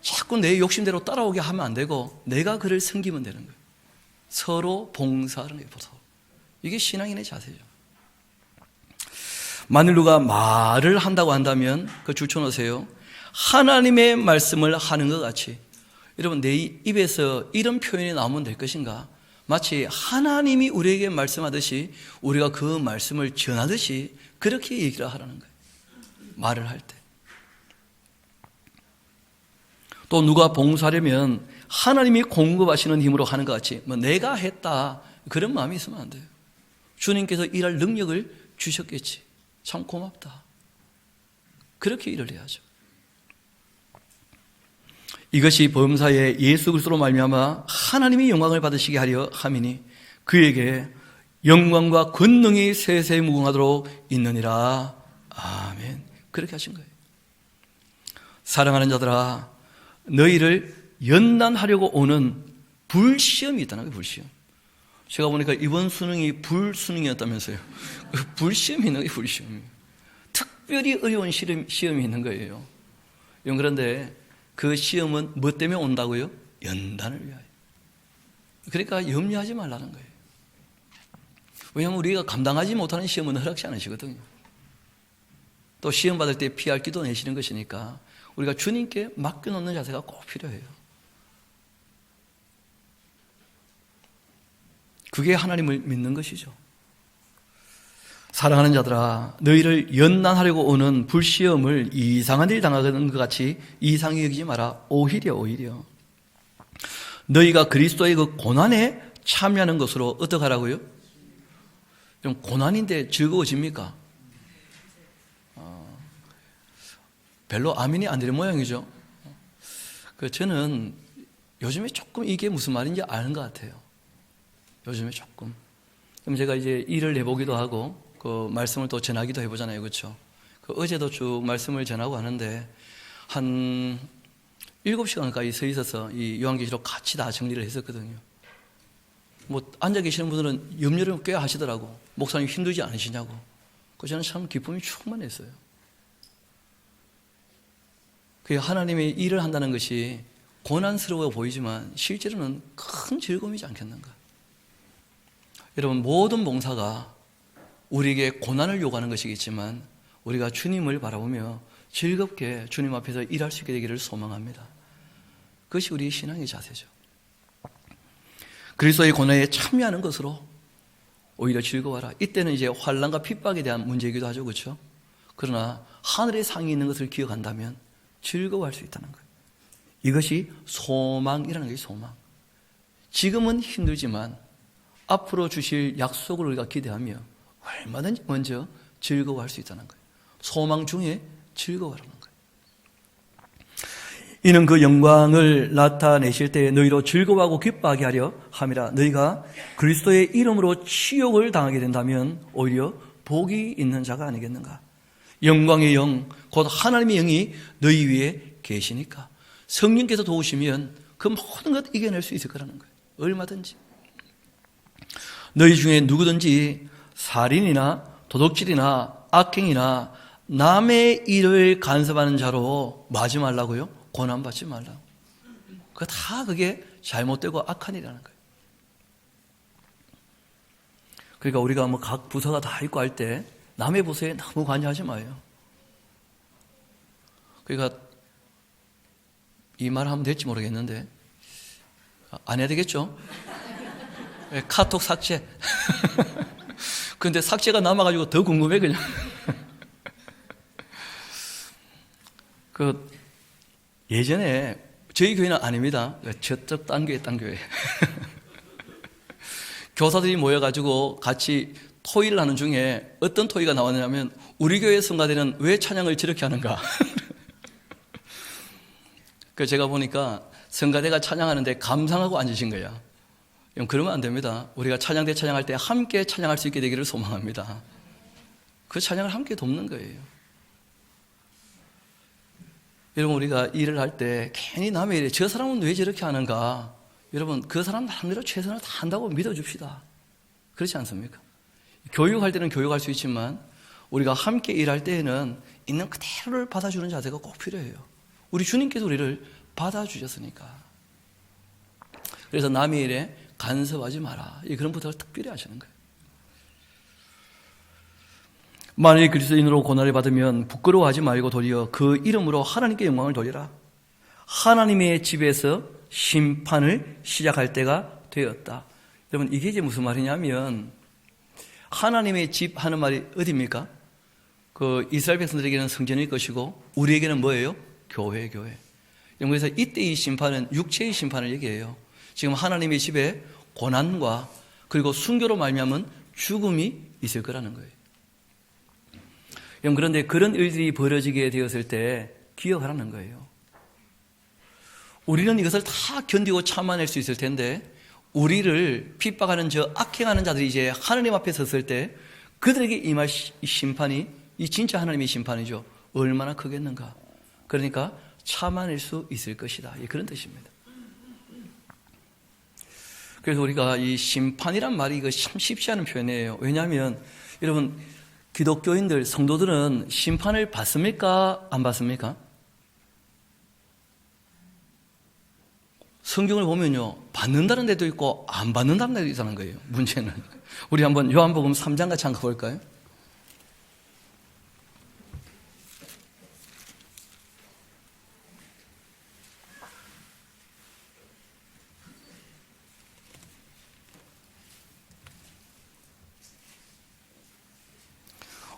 자꾸 내 욕심대로 따라오게 하면 안 되고 내가 그를 섬기면 되는 거예요. 서로 봉사하는 거예요. 이게 신앙인의 자세죠. 만일 누가 말을 한다고 한다면 그 줄쳐놓으세요. 하나님의 말씀을 하는 것 같이. 여러분, 내 입에서 이런 표현이 나오면 될 것인가? 마치 하나님이 우리에게 말씀하듯이 우리가 그 말씀을 전하듯이 그렇게 얘기를 하라는 거예요. 말을 할 때. 또 누가 봉사하려면 하나님이 공급하시는 힘으로 하는 것 같이, 뭐 내가 했다, 그런 마음이 있으면 안 돼요. 주님께서 일할 능력을 주셨겠지. 참 고맙다. 그렇게 일을 해야죠. 이것이 범사에 예수 그리스도로 말미암아 하나님이 영광을 받으시게 하려 함이니 그에게 영광과 권능이 세세 무궁하도록 있느니라. 아멘. 그렇게 하신 거예요. 사랑하는 자들아, 너희를 연단하려고 오는 불시험이 있다는 거예요. 불시험. 제가 보니까 이번 수능이 불수능이었다면서요. 불시험이 있는 거예요. 불시험. 특별히 어려운 시험이 있는 거예요. 그런데 그 시험은 뭐 때문에 온다고요? 연단을 위하여. 그러니까 염려하지 말라는 거예요. 왜냐하면 우리가 감당하지 못하는 시험은 허락지 않으시거든요. 또 시험 받을 때 피할 기도 내시는 것이니까 우리가 주님께 맡겨놓는 자세가 꼭 필요해요. 그게 하나님을 믿는 것이죠. 사랑하는 자들아, 너희를 연단하려고 오는 불시험을 이상한 일 당하는 것 같이 이상히 여기지 마라. 오히려 너희가 그리스도의 그 고난에 참여하는 것으로 어떻게 하라고요? 좀 고난인데 즐거워집니까? 별로 아멘이 안 되는 모양이죠. 저는 요즘에 조금 이게 무슨 말인지 아는 것 같아요. 요즘에 조금. 그럼 제가 이제 일을 해보기도 하고 그 말씀을 또 전하기도 해보잖아요. 그렇죠? 어제도 쭉 말씀을 전하고 하는데 한 7시간까지 서 있어서 이 요한계시록 같이 다 정리를 했었거든요. 뭐 앉아 계시는 분들은 염려를 꽤 하시더라고. 목사님 힘들지 않으시냐고. 저는 참 기쁨이 충만했어요. 하나님의 일을 한다는 것이 고난스러워 보이지만 실제로는 큰 즐거움이지 않겠는가. 여러분, 모든 봉사가 우리에게 고난을 요구하는 것이겠지만 우리가 주님을 바라보며 즐겁게 주님 앞에서 일할 수 있게 되기를 소망합니다. 그것이 우리의 신앙의 자세죠. 그리스도의 고난에 참여하는 것으로 오히려 즐거워라. 이때는 이제 환난과 핍박에 대한 문제이기도 하죠. 그렇죠? 그러나 하늘의 상이 있는 것을 기억한다면 즐거워할 수 있다는 거예요. 이것이 소망이라는 거예요. 소망. 지금은 힘들지만 앞으로 주실 약속을 우리가 기대하며 얼마든지 먼저 즐거워할 수 있다는 거예요. 소망 중에 즐거워하는 거예요. 이는 그 영광을 나타내실 때 너희로 즐거워하고 기뻐하게 하려 함이라. 너희가 그리스도의 이름으로 치욕을 당하게 된다면 오히려 복이 있는 자가 아니겠는가. 영광의 영, 곧 하나님의 영이 너희 위에 계시니까 성령께서 도우시면 그 모든 것 이겨낼 수 있을 거라는 거예요. 얼마든지. 너희 중에 누구든지 살인이나 도둑질이나 악행이나 남의 일을 간섭하는 자로 마지 말라고요? 고난받지 말라고. 그게 잘못되고 악한 일이라는 거예요. 그러니까 우리가 각 부서가 다 있고 할 때 남의 부서에 너무 관여하지 마요. 그러니까 이 말 하면 될지 모르겠는데 안 해야 되겠죠? 카톡 삭제. 근데 삭제가 남아가지고 더 궁금해 그냥. 예전에 저희 교회는 아닙니다. 저쪽 딴 교회. 교사들이 모여가지고 같이 토의를 하는 중에 어떤 토의가 나왔냐면 우리 교회 성가대는 왜 찬양을 저렇게 하는가. 그래서 제가 보니까 성가대가 찬양하는데 감상하고 앉으신 거야. 그러면 안 됩니다. 우리가 찬양대 찬양할 때 함께 찬양할 수 있게 되기를 소망합니다. 그 찬양을 함께 돕는 거예요. 여러분, 우리가 일을 할 때 괜히 남의 일에 저 사람은 왜 저렇게 하는가. 여러분, 그 사람 나름대로 최선을 다 한다고 믿어줍시다. 그렇지 않습니까? 교육할 때는 교육할 수 있지만 우리가 함께 일할 때에는 있는 그대로를 받아주는 자세가 꼭 필요해요. 우리 주님께서 우리를 받아주셨으니까. 그래서 남의 일에 간섭하지 마라. 그런 부탁을 특별히 하시는 거예요. 만일 그리스도인으로 고난을 받으면 부끄러워하지 말고 도리어 그 이름으로 하나님께 영광을 돌리라. 하나님의 집에서 심판을 시작할 때가 되었다. 여러분, 이게 이제 무슨 말이냐면 하나님의 집 하는 말이 어디입니까? 이스라엘 백성들에게는 성전일 것이고 우리에게는 뭐예요? 교회. 그래서 이때 이 심판은 육체의 심판을 얘기해요. 지금 하나님의 집에 고난과 그리고 순교로 말미암은 죽음이 있을 거라는 거예요. 그런데 그런 일들이 벌어지게 되었을 때 기억하라는 거예요. 우리는 이것을 다 견디고 참아낼 수 있을 텐데 우리를 핍박하는 저 악행하는 자들이 이제 하나님 앞에 섰을 때 그들에게 임할 심판이 이 진짜 하나님의 심판이죠. 얼마나 크겠는가. 그러니까 참아낼 수 있을 것이다. 그런 뜻입니다. 그래서 우리가 이 심판이란 말이 이거 참 쉽지 않은 표현이에요. 왜냐하면 여러분, 기독교인들, 성도들은 심판을 받습니까? 안 받습니까? 성경을 보면요, 받는다는 데도 있고 안 받는다는 데도 있다는 거예요. 문제는. 우리 한번 요한복음 3장 같이 한번 가볼까요?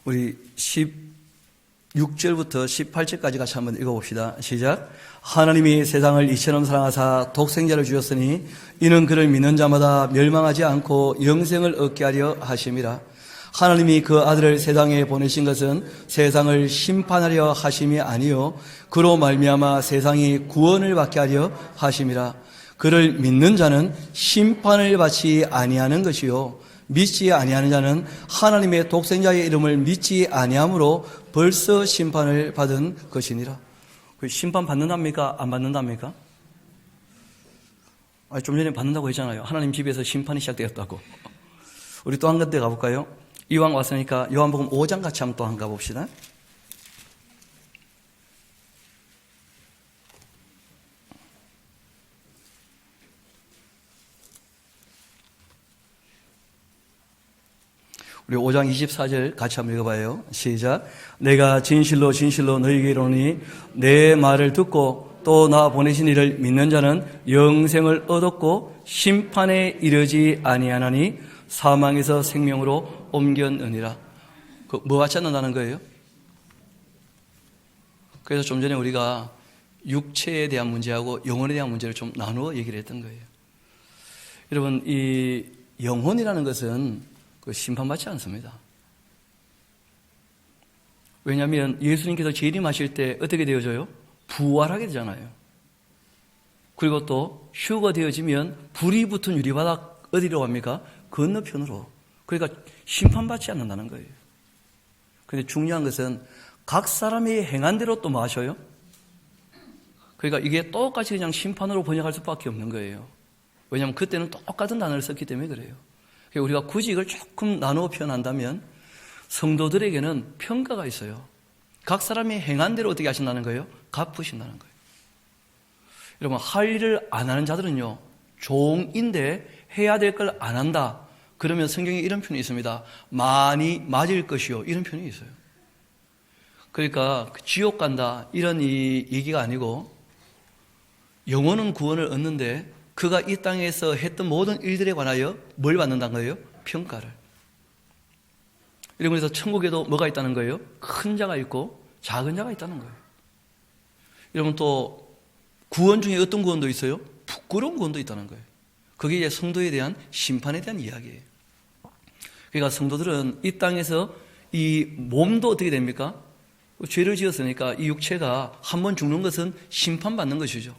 우리 16절부터 18절까지 같이 한번 읽어봅시다. 시작. 하나님이 세상을 이처럼 사랑하사 독생자를 주셨으니 이는 그를 믿는 자마다 멸망하지 않고 영생을 얻게 하려 하심이라. 하나님이 그 아들을 세상에 보내신 것은 세상을 심판하려 하심이 아니요 그로 말미암아 세상이 구원을 받게 하려 하심이라. 그를 믿는 자는 심판을 받지 아니하는 것이요 믿지 아니하는 자는 하나님의 독생자의 이름을 믿지 아니함으로 벌써 심판을 받은 것이니라. 심판 받는답니까? 안 받는답니까? 좀 전에 받는다고 했잖아요. 하나님 집에서 심판이 시작되었다고. 우리 또 한 군데 가볼까요? 이왕 왔으니까 요한복음 5장 같이 한번 또 한 가봅시다. 우리 5장 24절 같이 한번 읽어봐요. 시작. 내가 진실로 진실로 너희에게 이르노니 내 말을 듣고 또 나 보내신 이를 믿는 자는 영생을 얻었고 심판에 이르지 아니하나니 사망에서 생명으로 옮겼느니라. 뭐 같지 않는다는 거예요? 그래서 좀 전에 우리가 육체에 대한 문제하고 영혼에 대한 문제를 좀 나누어 얘기를 했던 거예요. 여러분, 이 영혼이라는 것은 심판받지 않습니다. 왜냐하면 예수님께서 재림하실 때 어떻게 되어져요? 부활하게 되잖아요. 그리고 또 휴가 되어지면 불이 붙은 유리바닥 어디로 갑니까? 건너편으로. 그러니까 심판받지 않는다는 거예요. 그런데 중요한 것은 각 사람이 행한 대로 또 뭐 하셔요? 그러니까 이게 똑같이 그냥 심판으로 번역할 수밖에 없는 거예요. 왜냐하면 그때는 똑같은 단어를 썼기 때문에 그래요. 그러니까 우리가 굳이 이걸 조금 나누어 표현한다면 성도들에게는 평가가 있어요. 각 사람이 행한 대로 어떻게 하신다는 거예요? 갚으신다는 거예요. 여러분, 할 일을 안 하는 자들은요, 종인데 해야 될 걸 안 한다. 그러면 성경에 이런 표현이 있습니다. 많이 맞을 것이요. 이런 표현이 있어요. 그러니까 지옥 간다 이런 이 얘기가 아니고 영혼은 구원을 얻는데 그가 이 땅에서 했던 모든 일들에 관하여 뭘 받는다는 거예요? 평가를. 그래서 천국에도 뭐가 있다는 거예요? 큰 자가 있고 작은 자가 있다는 거예요. 여러분, 또 구원 중에 어떤 구원도 있어요? 부끄러운 구원도 있다는 거예요. 그게 이제 성도에 대한 심판에 대한 이야기예요. 그러니까 성도들은 이 땅에서 이 몸도 어떻게 됩니까? 죄를 지었으니까 이 육체가 한번 죽는 것은 심판받는 것이죠.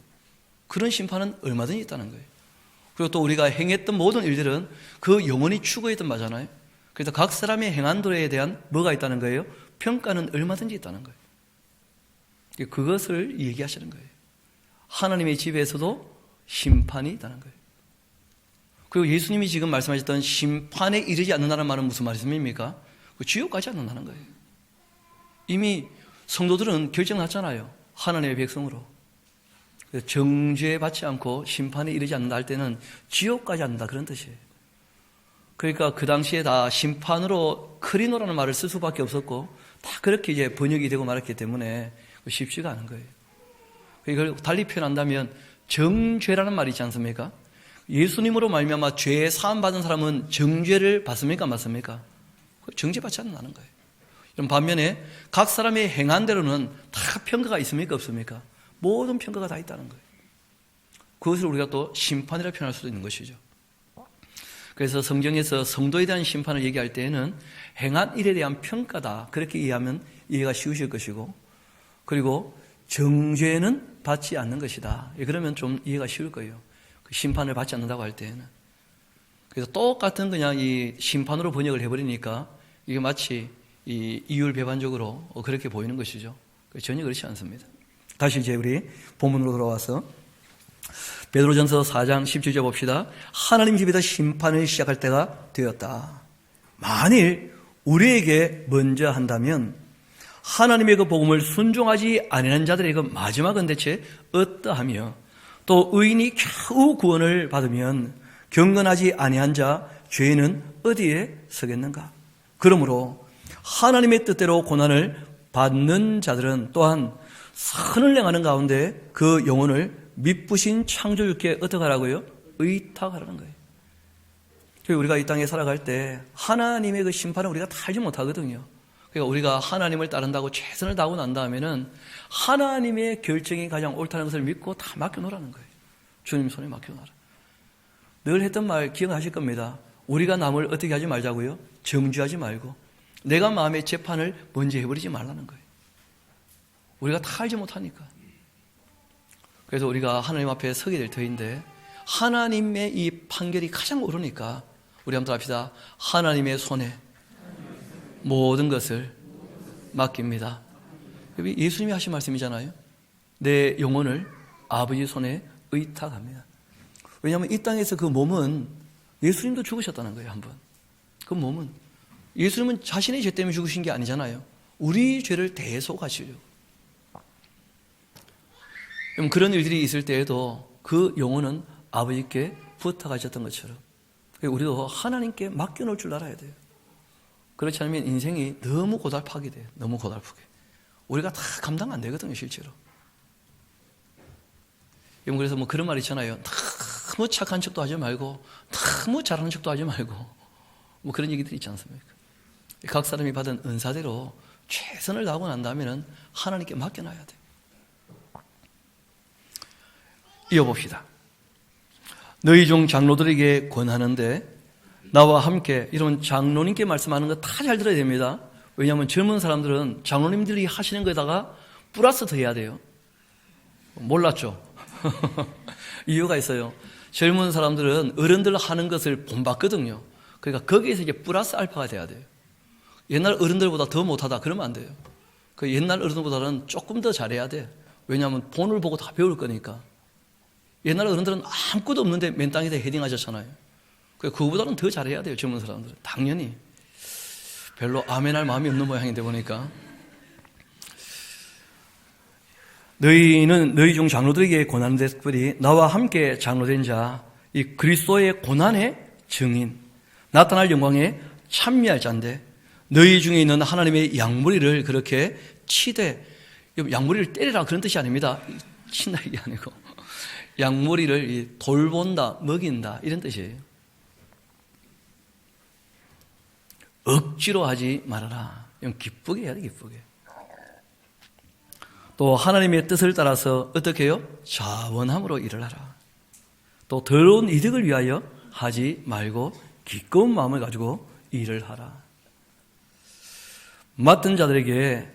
그런 심판은 얼마든지 있다는 거예요. 그리고 또 우리가 행했던 모든 일들은 그 영원히 추구에 있던 바잖아요. 그래서 각 사람의 행한 도에 대한 뭐가 있다는 거예요? 평가는 얼마든지 있다는 거예요. 그것을 얘기하시는 거예요. 하나님의 집에서도 심판이 있다는 거예요. 그리고 예수님이 지금 말씀하셨던 심판에 이르지 않는다는 말은 무슨 말씀입니까? 지옥 가지 않는다는 거예요. 이미 성도들은 결정났잖아요. 하나님의 백성으로. 정죄 받지 않고 심판에 이르지 않는다 할 때는 지옥 가지 않는다 그런 뜻이에요. 그러니까 그 당시에 다 심판으로 크리노라는 말을 쓸 수밖에 없었고 다 그렇게 이제 번역이 되고 말았기 때문에 쉽지가 않은 거예요. 이걸 달리 표현한다면 정죄라는 말이 있지 않습니까? 예수님으로 말미암아 죄 사함 받은 사람은 정죄를 받습니까? 맞습니까? 정죄받지 않는다는 거예요. 반면에 각 사람의 행한 대로는 다 평가가 있습니까? 없습니까? 모든 평가가 다 있다는 거예요. 그것을 우리가 또 심판이라 표현할 수도 있는 것이죠. 그래서 성경에서 성도에 대한 심판을 얘기할 때에는 행한 일에 대한 평가다. 그렇게 이해하면 이해가 쉬우실 것이고, 그리고 정죄는 받지 않는 것이다. 그러면 좀 이해가 쉬울 거예요. 그 심판을 받지 않는다고 할 때에는. 그래서 똑같은 그냥 이 심판으로 번역을 해버리니까 이게 마치 이 이율배반적으로 그렇게 보이는 것이죠. 전혀 그렇지 않습니다. 다시 이제 우리 본문으로 돌아와서 베드로전서 4장 17절 봅시다. 하나님 집에서 심판을 시작할 때가 되었다. 만일 우리에게 먼저 한다면 하나님의 그 복음을 순종하지 아니하는 자들의 그 마지막은 대체 어떠하며 또 의인이 겨우 구원을 받으면 경건하지 아니한 자 죄는 어디에 서겠는가? 그러므로 하나님의 뜻대로 고난을 받는 자들은 또한 선을 행하는 가운데 그 영혼을 미쁘신 창조주께 어떻게 하라고요? 의탁하라는 거예요. 우리가 이 땅에 살아갈 때 하나님의 그 심판을 우리가 다 알지 못하거든요. 그러니까 우리가 하나님을 따른다고 최선을 다하고 난 다음에는 하나님의 결정이 가장 옳다는 것을 믿고 다 맡겨놓으라는 거예요. 주님 손에 맡겨놓으라. 늘 했던 말 기억하실 겁니다. 우리가 남을 어떻게 하지 말자고요? 정죄하지 말고 내가 마음의 재판을 먼저 해버리지 말라는 거예요. 우리가 다 알지 못하니까. 그래서 우리가 하나님 앞에 서게 될 터인데 하나님의 이 판결이 가장 옳으니까 우리 한번 합시다. 하나님의 손에 모든 것을 맡깁니다. 예수님이 하신 말씀이잖아요. 내 영혼을 아버지 손에 의탁합니다. 왜냐하면 이 땅에서 그 몸은 예수님도 죽으셨다는 거예요. 한번. 그 몸은 예수님은 자신의 죄 때문에 죽으신 게 아니잖아요. 우리 죄를 대속하시려고. 그런 일들이 있을 때에도 그 영혼은 아버지께 부탁하셨던 것처럼 우리도 하나님께 맡겨놓을 줄 알아야 돼요. 그렇지 않으면 인생이 너무 고달파게 돼요. 너무 고달프게. 우리가 다 감당 안 되거든요, 실제로. 그래서 뭐 그런 말 있잖아요. 너무 착한 척도 하지 말고, 너무 잘하는 척도 하지 말고, 뭐 그런 얘기들이 있지 않습니까? 각 사람이 받은 은사대로 최선을 다하고 난 다음에는 하나님께 맡겨놔야 돼요. 이어봅시다. 너희 중 장로들에게 권하는데 나와 함께 이런 장로님께 말씀하는 거 다 잘 들어야 됩니다. 왜냐하면 젊은 사람들은 장로님들이 하시는 거에다가 플러스 더 해야 돼요. 몰랐죠? 이유가 있어요. 젊은 사람들은 어른들 하는 것을 본받거든요. 그러니까 거기에서 이제 플러스 알파가 돼야 돼요. 옛날 어른들보다 더 못하다 그러면 안 돼요. 그 옛날 어른들보다는 조금 더 잘해야 돼. 왜냐하면 본을 보고 다 배울 거니까. 옛날 어른들은 아무것도 없는데 맨 땅에다 헤딩하셨잖아요. 그거보다는 더 잘해야 돼요. 젊은 사람들은. 당연히. 별로 아멘할 마음이 없는 모양인데 보니까. 너희는 너희 중 장로들에게 고난의 특별히 나와 함께 장로된 자, 이 그리스도의 고난의 증인, 나타날 영광에 참여할 자인데 너희 중에 있는 하나님의 양무리를 그렇게 치되, 양무리를 때리라 그런 뜻이 아닙니다. 친다 이게 아니고 양무리를 돌본다, 먹인다 이런 뜻이에요. 억지로 하지 말아라. 이건 기쁘게 해야 돼, 기쁘게. 또 하나님의 뜻을 따라서 어떻게 해요? 자원함으로 일을 하라. 또 더러운 이득을 위하여 하지 말고 기꺼운 마음을 가지고 일을 하라. 맡은 자들에게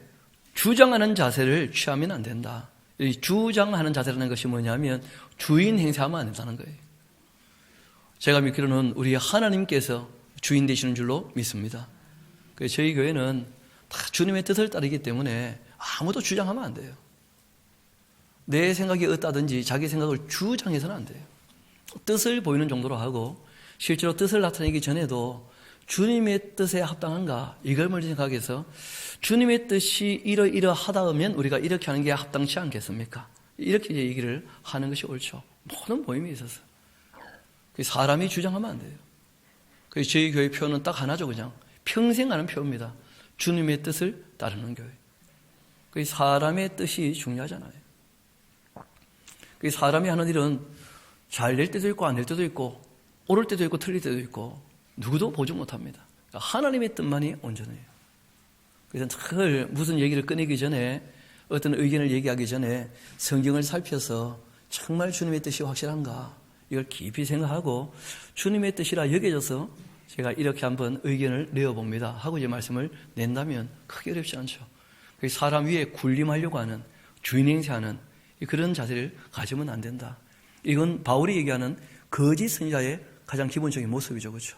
주장하는 자세를 취하면 안 된다. 이 주장하는 자세라는 것이 뭐냐면 주인 행세하면 안 된다는 거예요. 제가 믿기로는 우리 하나님께서 주인 되시는 줄로 믿습니다. 저희 교회는 다 주님의 뜻을 따르기 때문에 아무도 주장하면 안 돼요. 내 생각이 어떠든지 자기 생각을 주장해서는 안 돼요. 뜻을 보이는 정도로 하고 실제로 뜻을 나타내기 전에도 주님의 뜻에 합당한가 이걸 먼저 생각해서 주님의 뜻이 이러이러하다 하면 우리가 이렇게 하는 게 합당치 않겠습니까? 이렇게 얘기를 하는 것이 옳죠. 모든 모임에 있어서. 사람이 주장하면 안 돼요. 저희 교회 표현은 딱 하나죠. 그냥 평생 하는 표입니다. 주님의 뜻을 따르는 교회. 사람의 뜻이 중요하잖아요. 사람이 하는 일은 잘 될 때도 있고 안 될 때도 있고 옳을 때도 있고 틀릴 때도 있고 누구도 보지 못합니다. 하나님의 뜻만이 온전해요. 그래서 늘 무슨 얘기를 꺼내기 전에 어떤 의견을 얘기하기 전에 성경을 살펴서 정말 주님의 뜻이 확실한가 이걸 깊이 생각하고 주님의 뜻이라 여겨져서 제가 이렇게 한번 의견을 내어봅니다 하고 이제 말씀을 낸다면 크게 어렵지 않죠. 사람 위에 군림하려고 하는 주인 행세하는 그런 자세를 가지면 안 된다. 이건 바울이 얘기하는 거짓 선지자의 가장 기본적인 모습이죠. 그렇죠?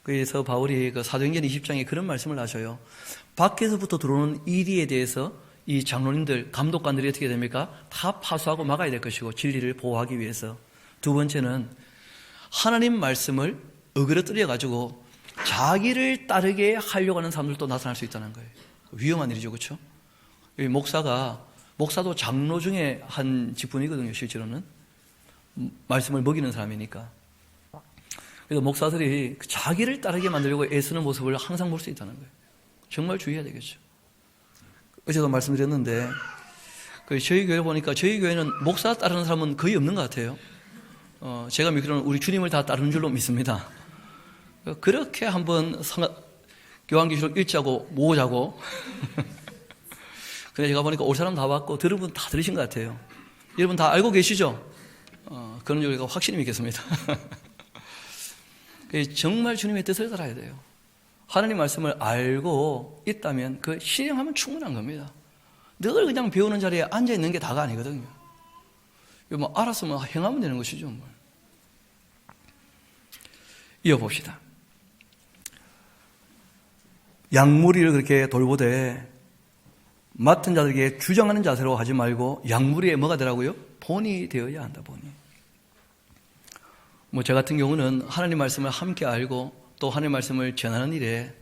그래서 바울이 사도행전 20장에 그런 말씀을 하셔요. 밖에서부터 들어오는 이리에 대해서 이 장로님들, 감독관들이 어떻게 됩니까? 다 파수하고 막아야 될 것이고 진리를 보호하기 위해서. 두 번째는 하나님 말씀을 어그러뜨려 가지고 자기를 따르게 하려고 하는 사람들도 나타날 수 있다는 거예요. 위험한 일이죠. 그렇죠? 목사도 장로 중에 한 직분이거든요. 실제로는 말씀을 먹이는 사람이니까. 그래서 목사들이 자기를 따르게 만들려고 애쓰는 모습을 항상 볼 수 있다는 거예요. 정말 주의해야 되겠죠. 어제도 말씀드렸는데 저희 교회 보니까 저희 교회는 목사 따르는 사람은 거의 없는 것 같아요. 제가 믿기로는 우리 주님을 다 따르는 줄로 믿습니다. 그렇게 한번 요한계시록 읽자고 모으자고 근데 제가 보니까 올 사람 다 왔고 들은 분 다 들으신 것 같아요. 여러분 다 알고 계시죠? 그런 줄 우리가 확실히 믿겠습니다. 정말 주님의 뜻을 따라야 돼요. 하나님 말씀을 알고 있다면 그 실행하면 충분한 겁니다. 늘 그냥 배우는 자리에 앉아있는 게 다가 아니거든요. 뭐 알았으면 행하면 되는 것이죠. 뭐. 이어봅시다. 양무리를 그렇게 돌보되 맡은 자들에게 주장하는 자세로 하지 말고 양무리에 뭐가 되라고요? 본이 되어야 한다. 본이. 저 같은 경우는 하나님 말씀을 함께 알고 또 하나님 말씀을 전하는 일에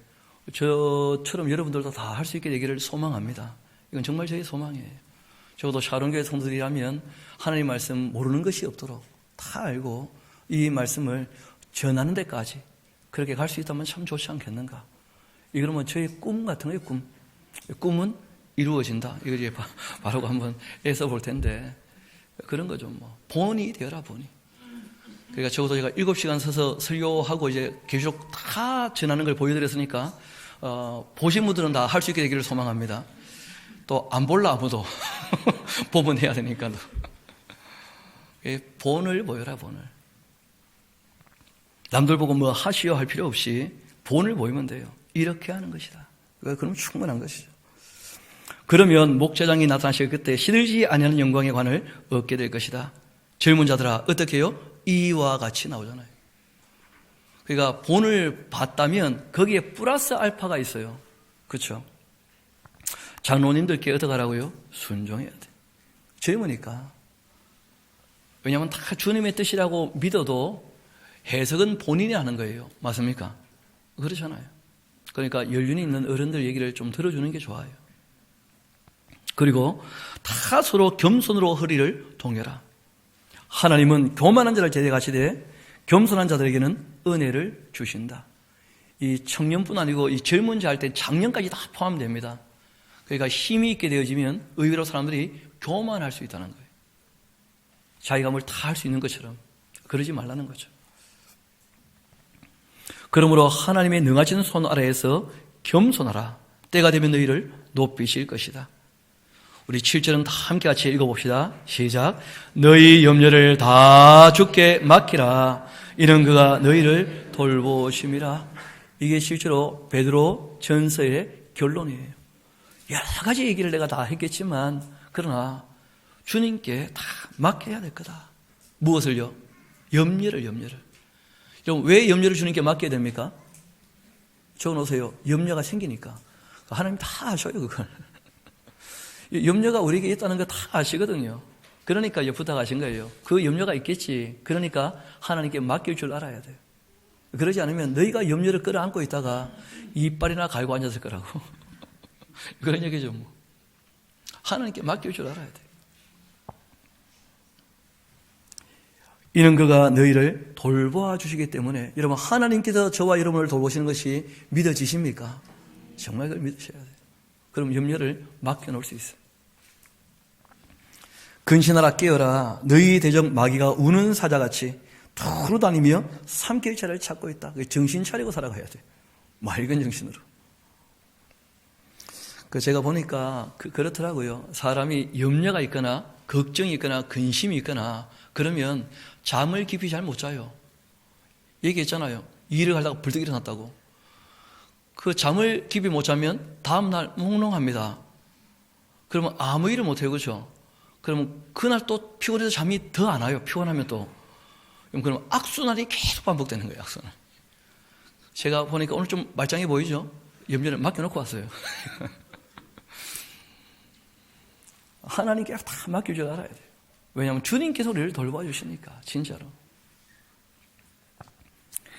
저처럼 여러분들도 다 할 수 있게 되기를 소망합니다. 이건 정말 저의 소망이에요. 적어도 샤론교회 성도들이라면 하나님 말씀 모르는 것이 없도록 다 알고 이 말씀을 전하는 데까지 그렇게 갈 수 있다면 참 좋지 않겠는가. 이거는 저의 꿈 같은 거예요. 꿈은 이루어진다. 이거 이제 바로 한번 애써 볼 텐데 그런 거죠. 본이 되어라. 본이. 그러니까 적어도 제가 7시간 서서 설교하고 이제 계속 다 전하는 걸 보여드렸으니까 보신 분들은 다 할 수 있게 되기를 소망합니다. 또 안 볼라 아무도 보면 해야 되니까 본을 보여라. 본을. 남들 보고 뭐 하시오 할 필요 없이 본을 보이면 돼요. 이렇게 하는 것이다. 그러면 충분한 것이죠. 그러면 목자장이 나타나시고 그때 시들지 아니하는 영광의 관을 얻게 될 것이다. 젊은 자들아 어떻게 해요? 이와 같이 나오잖아요. 그러니까 본을 봤다면 거기에 플러스 알파가 있어요. 그렇죠? 장로님들께 어떻게 하라고요? 순종해야 돼. 젊으니까. 왜냐하면 다 주님의 뜻이라고 믿어도 해석은 본인이 하는 거예요. 맞습니까? 그렇잖아요. 그러니까 연륜이 있는 어른들 얘기를 좀 들어주는 게 좋아요. 그리고 다 서로 겸손으로 허리를 동여라. 하나님은 교만한 자를 제대하시되 겸손한 자들에게는 은혜를 주신다. 이 청년뿐 아니고 이 젊은 자 할 때 장년까지 다 포함됩니다. 그러니까 힘이 있게 되어지면 의외로 사람들이 교만할 수 있다는 거예요. 자기가 뭘 다 할 수 있는 것처럼. 그러지 말라는 거죠. 그러므로 하나님의 능하신 손 아래에서 겸손하라. 때가 되면 너희를 높이실 것이다. 우리 7절은 다 함께 같이 읽어봅시다. 시작. 너희 염려를 다 주께 맡기라. 이는 그가 너희를 돌보심이라. 이게 실제로 베드로 전서의 결론이에요. 여러 가지 얘기를 내가 다 했겠지만 그러나 주님께 다 맡겨야 될 거다. 무엇을요? 염려를. 그럼 왜 염려를 주님께 맡겨야 됩니까? 적어놓으세요. 염려가 생기니까. 하나님 다 아셔요, 그걸. 염려가 우리에게 있다는 거 다 아시거든요. 그러니까 부탁하신 거예요. 그 염려가 있겠지. 그러니까 하나님께 맡길 줄 알아야 돼요. 그러지 않으면 너희가 염려를 끌어안고 있다가 이빨이나 갈고 앉았을 거라고. 그런 얘기죠, 뭐. 하나님께 맡길 줄 알아야 돼요. 이는 그가 너희를 돌보아 주시기 때문에 여러분 하나님께서 저와 여러분을 돌보시는 것이 믿어지십니까? 정말 그걸 믿으셔야 돼요. 그럼 염려를 맡겨놓을 수 있어요. 근신하라 깨어라. 너희 대적 마귀가 우는 사자같이 두루 다니며 삼킬 자를 찾고 있다. 정신 차리고 살아가야 돼요. 맑은 정신으로. 제가 보니까 그렇더라고요. 사람이 염려가 있거나 걱정이 있거나 근심이 있거나 그러면 잠을 깊이 잘 못 자요. 얘기했잖아요. 일을 하다가 불떡 일어났다고. 그 잠을 깊이 못 자면 다음날 몽롱합니다. 그러면 아무 일을 못 해요. 그렇죠? 그러면 그날 또 피곤해서 잠이 더 안 와요. 피곤하면 또. 그럼 악순환이 계속 반복되는 거예요. 악순환. 제가 보니까 오늘 좀 말짱해 보이죠? 염려를 맡겨놓고 왔어요. 하나님께 다 맡길 줄 알아야 돼요. 왜냐하면 주님께서 우리를 돌봐 주시니까 진짜로.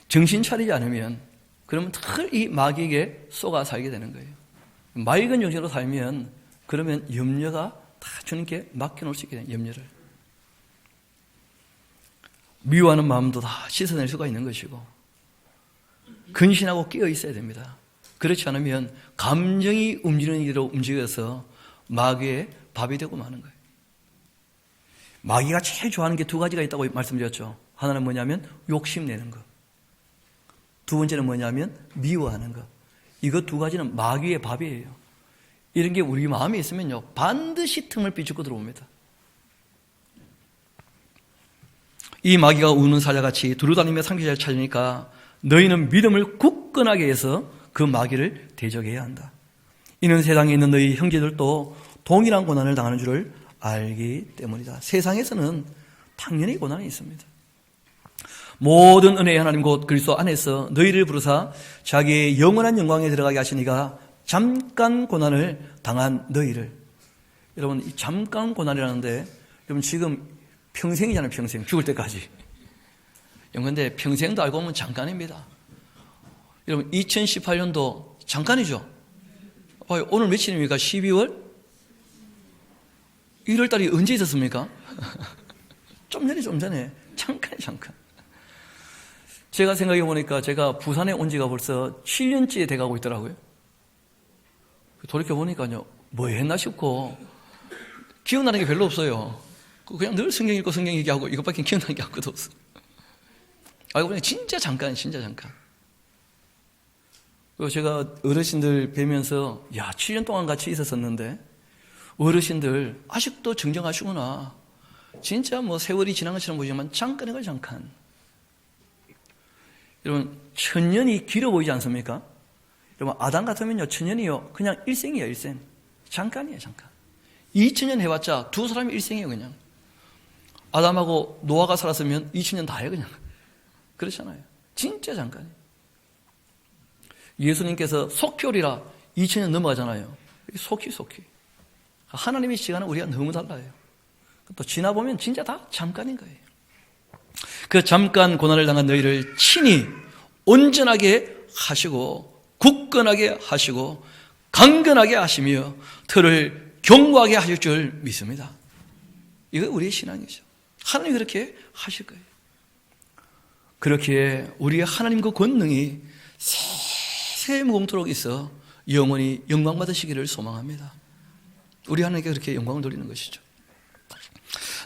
정신 차리지 않으면 그러면 늘 이 마귀에게 쏘가 살게 되는 거예요. 맑은 정신으로 살면 그러면 염려가 다 주님께 맡겨놓을 수 있게 돼요. 염려를. 미워하는 마음도 다 씻어낼 수가 있는 것이고 근신하고 끼어 있어야 됩니다. 그렇지 않으면 감정이 움직이는 대로 움직여서 마귀의 밥이 되고 마는 거예요. 마귀가 제일 좋아하는 게 두 가지가 있다고 말씀드렸죠. 하나는 뭐냐면 욕심내는 것. 두 번째는 뭐냐면 미워하는 것. 이거 두 가지는 마귀의 밥이에요. 이런 게 우리 마음에 있으면요 반드시 틈을 비집고 들어옵니다. 이 마귀가 우는 사자같이 두루다니며 삼키자를 찾으니까 너희는 믿음을 굳건하게 해서 그 마귀를 대적해야 한다. 이는 세상에 있는 너희 형제들도 동일한 고난을 당하는 줄을 알기 때문이다. 세상에서는 당연히 고난이 있습니다. 모든 은혜의 하나님 곧 그리스도 안에서 너희를 부르사 자기의 영원한 영광에 들어가게 하시니가 잠깐 고난을 당한 너희를. 여러분 이 잠깐 고난이라는데 여러분 지금 평생이잖아요. 평생 죽을 때까지. 그런데 평생도 알고 보면 잠깐입니다. 여러분 2018년도 잠깐이죠. 오늘 며칠입니까? 12월? 1월 달이 언제 있었습니까? 좀 전에. 잠깐. 제가 생각해 보니까 제가 부산에 온 지가 벌써 7년째 돼가고 있더라고요. 돌이켜 보니까요, 뭐 했나 싶고, 기억나는 게 별로 없어요. 그냥 늘 성경 읽고 성경 얘기하고 이것밖에 기억나는 게 아무것도 없어. 알고 보니까 진짜 잠깐. 그리고 제가 어르신들 뵈면서, 7년 동안 같이 있었었는데, 어르신들 아직도 정정하시구나. 진짜 뭐 세월이 지난 것처럼 보이지만 잠깐의 걸 잠깐. 여러분 천년이 길어 보이지 않습니까? 여러분, 아담 같으면요, 천년이요, 그냥 일생이에요, 일생. 잠깐이에요, 잠깐. 2000년 해봤자 두 사람이 일생이에요, 그냥. 아담하고 노아가 살았으면 2000년 다예요, 그냥. 그렇잖아요. 진짜 잠깐이에요. 예수님께서 속히오리라 2000년 넘어가잖아요. 속히. 하나님의 시간은 우리가 너무 달라요. 또 지나보면 진짜 다 잠깐인 거예요. 그 잠깐 고난을 당한 너희를 친히 온전하게 하시고 굳건하게 하시고 강건하게 하시며 터를 견고하게 하실 줄 믿습니다. 이거 우리의 신앙이죠. 하나님이 그렇게 하실 거예요. 그렇기에 우리의 하나님 그 권능이 세무공토록 있어 영원히 영광 받으시기를 소망합니다. 우리 하나님께 그렇게 영광을 돌리는 것이죠.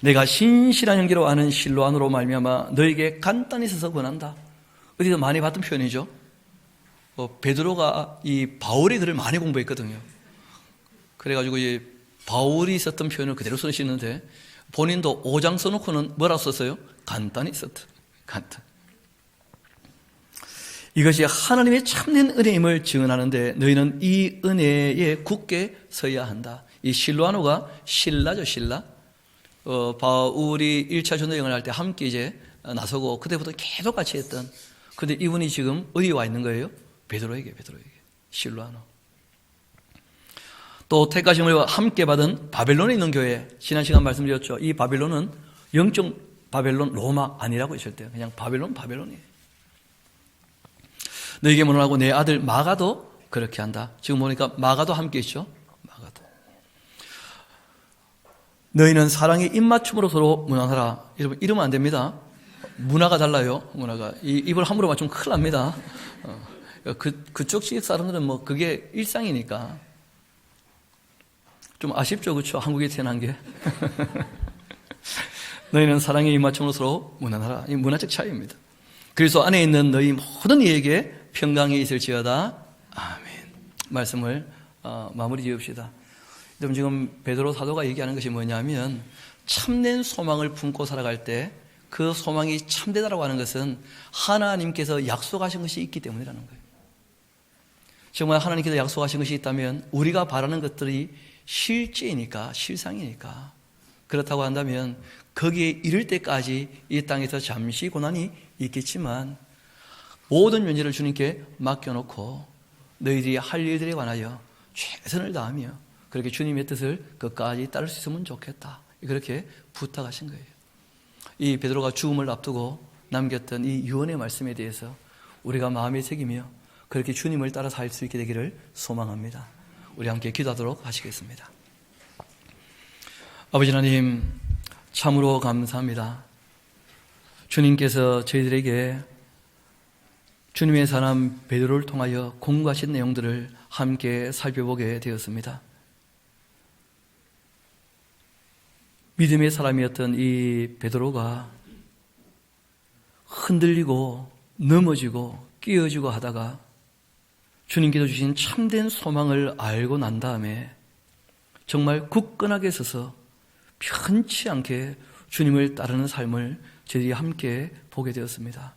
내가 신실한 형제로 아는 실로안으로 말미암아 너에게 간단히 써서 권한다. 어디서 많이 봤던 표현이죠. 베드로가 이 바울의 글을 많이 공부했거든요. 그래가지고 이 바울이 썼던 표현을 그대로 쓰시는데 본인도 5장 써놓고는 뭐라고 썼어요? 간단히 썼다. 간단. 이것이 하나님의 참된 은혜임을 증언하는데 너희는 이 은혜에 굳게 서야 한다. 이 실로아노가 신라죠, 신라. 바울이 1차 전도 여행을 할 때 함께 이제 나서고 그때부터 계속 같이 했던. 근데 이분이 지금 어디에 와 있는 거예요? 베드로에게. 실로아노. 또 택하심을 함께 받은 바벨론에 있는 교회. 지난 시간 말씀드렸죠. 이 바벨론은 영적 바벨론 로마 아니라고 했을 때 그냥 바벨론이에요. 너에게 문안하고 내 아들 마가도 그렇게 한다. 지금 보니까 마가도 함께 있죠. 마가도. 너희는 사랑의 입맞춤으로 서로 문안하라. 여러분 이러면 안 됩니다. 문화가 달라요. 문화가 이 입을 함부로 맞추면 큰일 납니다. 그쪽 지역 사람들은 뭐 그게 일상이니까 좀 아쉽죠, 그렇죠? 한국에 태어난 게. 너희는 사랑의 입맞춤으로 서로 문안하라. 이 문화적 차이입니다. 그래서 안에 있는 너희 모든 이에게 평강이 있을지어다. 아멘. 말씀을 마무리 지읍시다. 여러분 지금 베드로 사도가 얘기하는 것이 뭐냐면 참된 소망을 품고 살아갈 때 그 소망이 참되다라고 하는 것은 하나님께서 약속하신 것이 있기 때문이라는 거예요. 정말 하나님께서 약속하신 것이 있다면 우리가 바라는 것들이 실제이니까, 실상이니까 그렇다고 한다면 거기에 이를 때까지 이 땅에서 잠시 고난이 있겠지만 모든 면제를 주님께 맡겨놓고 너희들이 할 일들에 관하여 최선을 다하며 그렇게 주님의 뜻을 끝까지 따를 수 있으면 좋겠다. 그렇게 부탁하신 거예요. 이 베드로가 죽음을 앞두고 남겼던 이 유언의 말씀에 대해서 우리가 마음에 새기며 그렇게 주님을 따라 살 수 있게 되기를 소망합니다. 우리 함께 기도하도록 하시겠습니다. 아버지 하나님, 참으로 감사합니다. 주님께서 저희들에게 주님의 사람 베드로를 통하여 공부하신 내용들을 함께 살펴보게 되었습니다. 믿음의 사람이었던 이 베드로가 흔들리고 넘어지고 끼어지고 하다가 주님께서 주신 참된 소망을 알고 난 다음에 정말 굳건하게 서서 편치 않게 주님을 따르는 삶을 저희들이 함께 보게 되었습니다.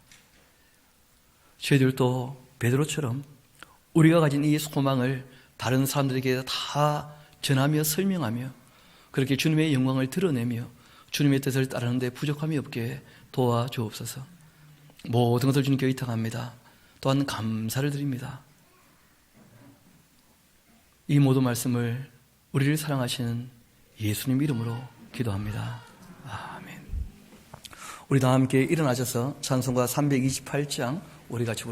저희들도 베드로처럼 우리가 가진 이 소망을 다른 사람들에게 다 전하며 설명하며 그렇게 주님의 영광을 드러내며 주님의 뜻을 따르는 데 부족함이 없게 도와주옵소서. 모든 것을 주님께 의탁합니다. 또한 감사를 드립니다. 이 모든 말씀을 우리를 사랑하시는 예수님 이름으로 기도합니다. 아멘. 우리 다 함께 일어나셔서 찬송가 328장 우리 같이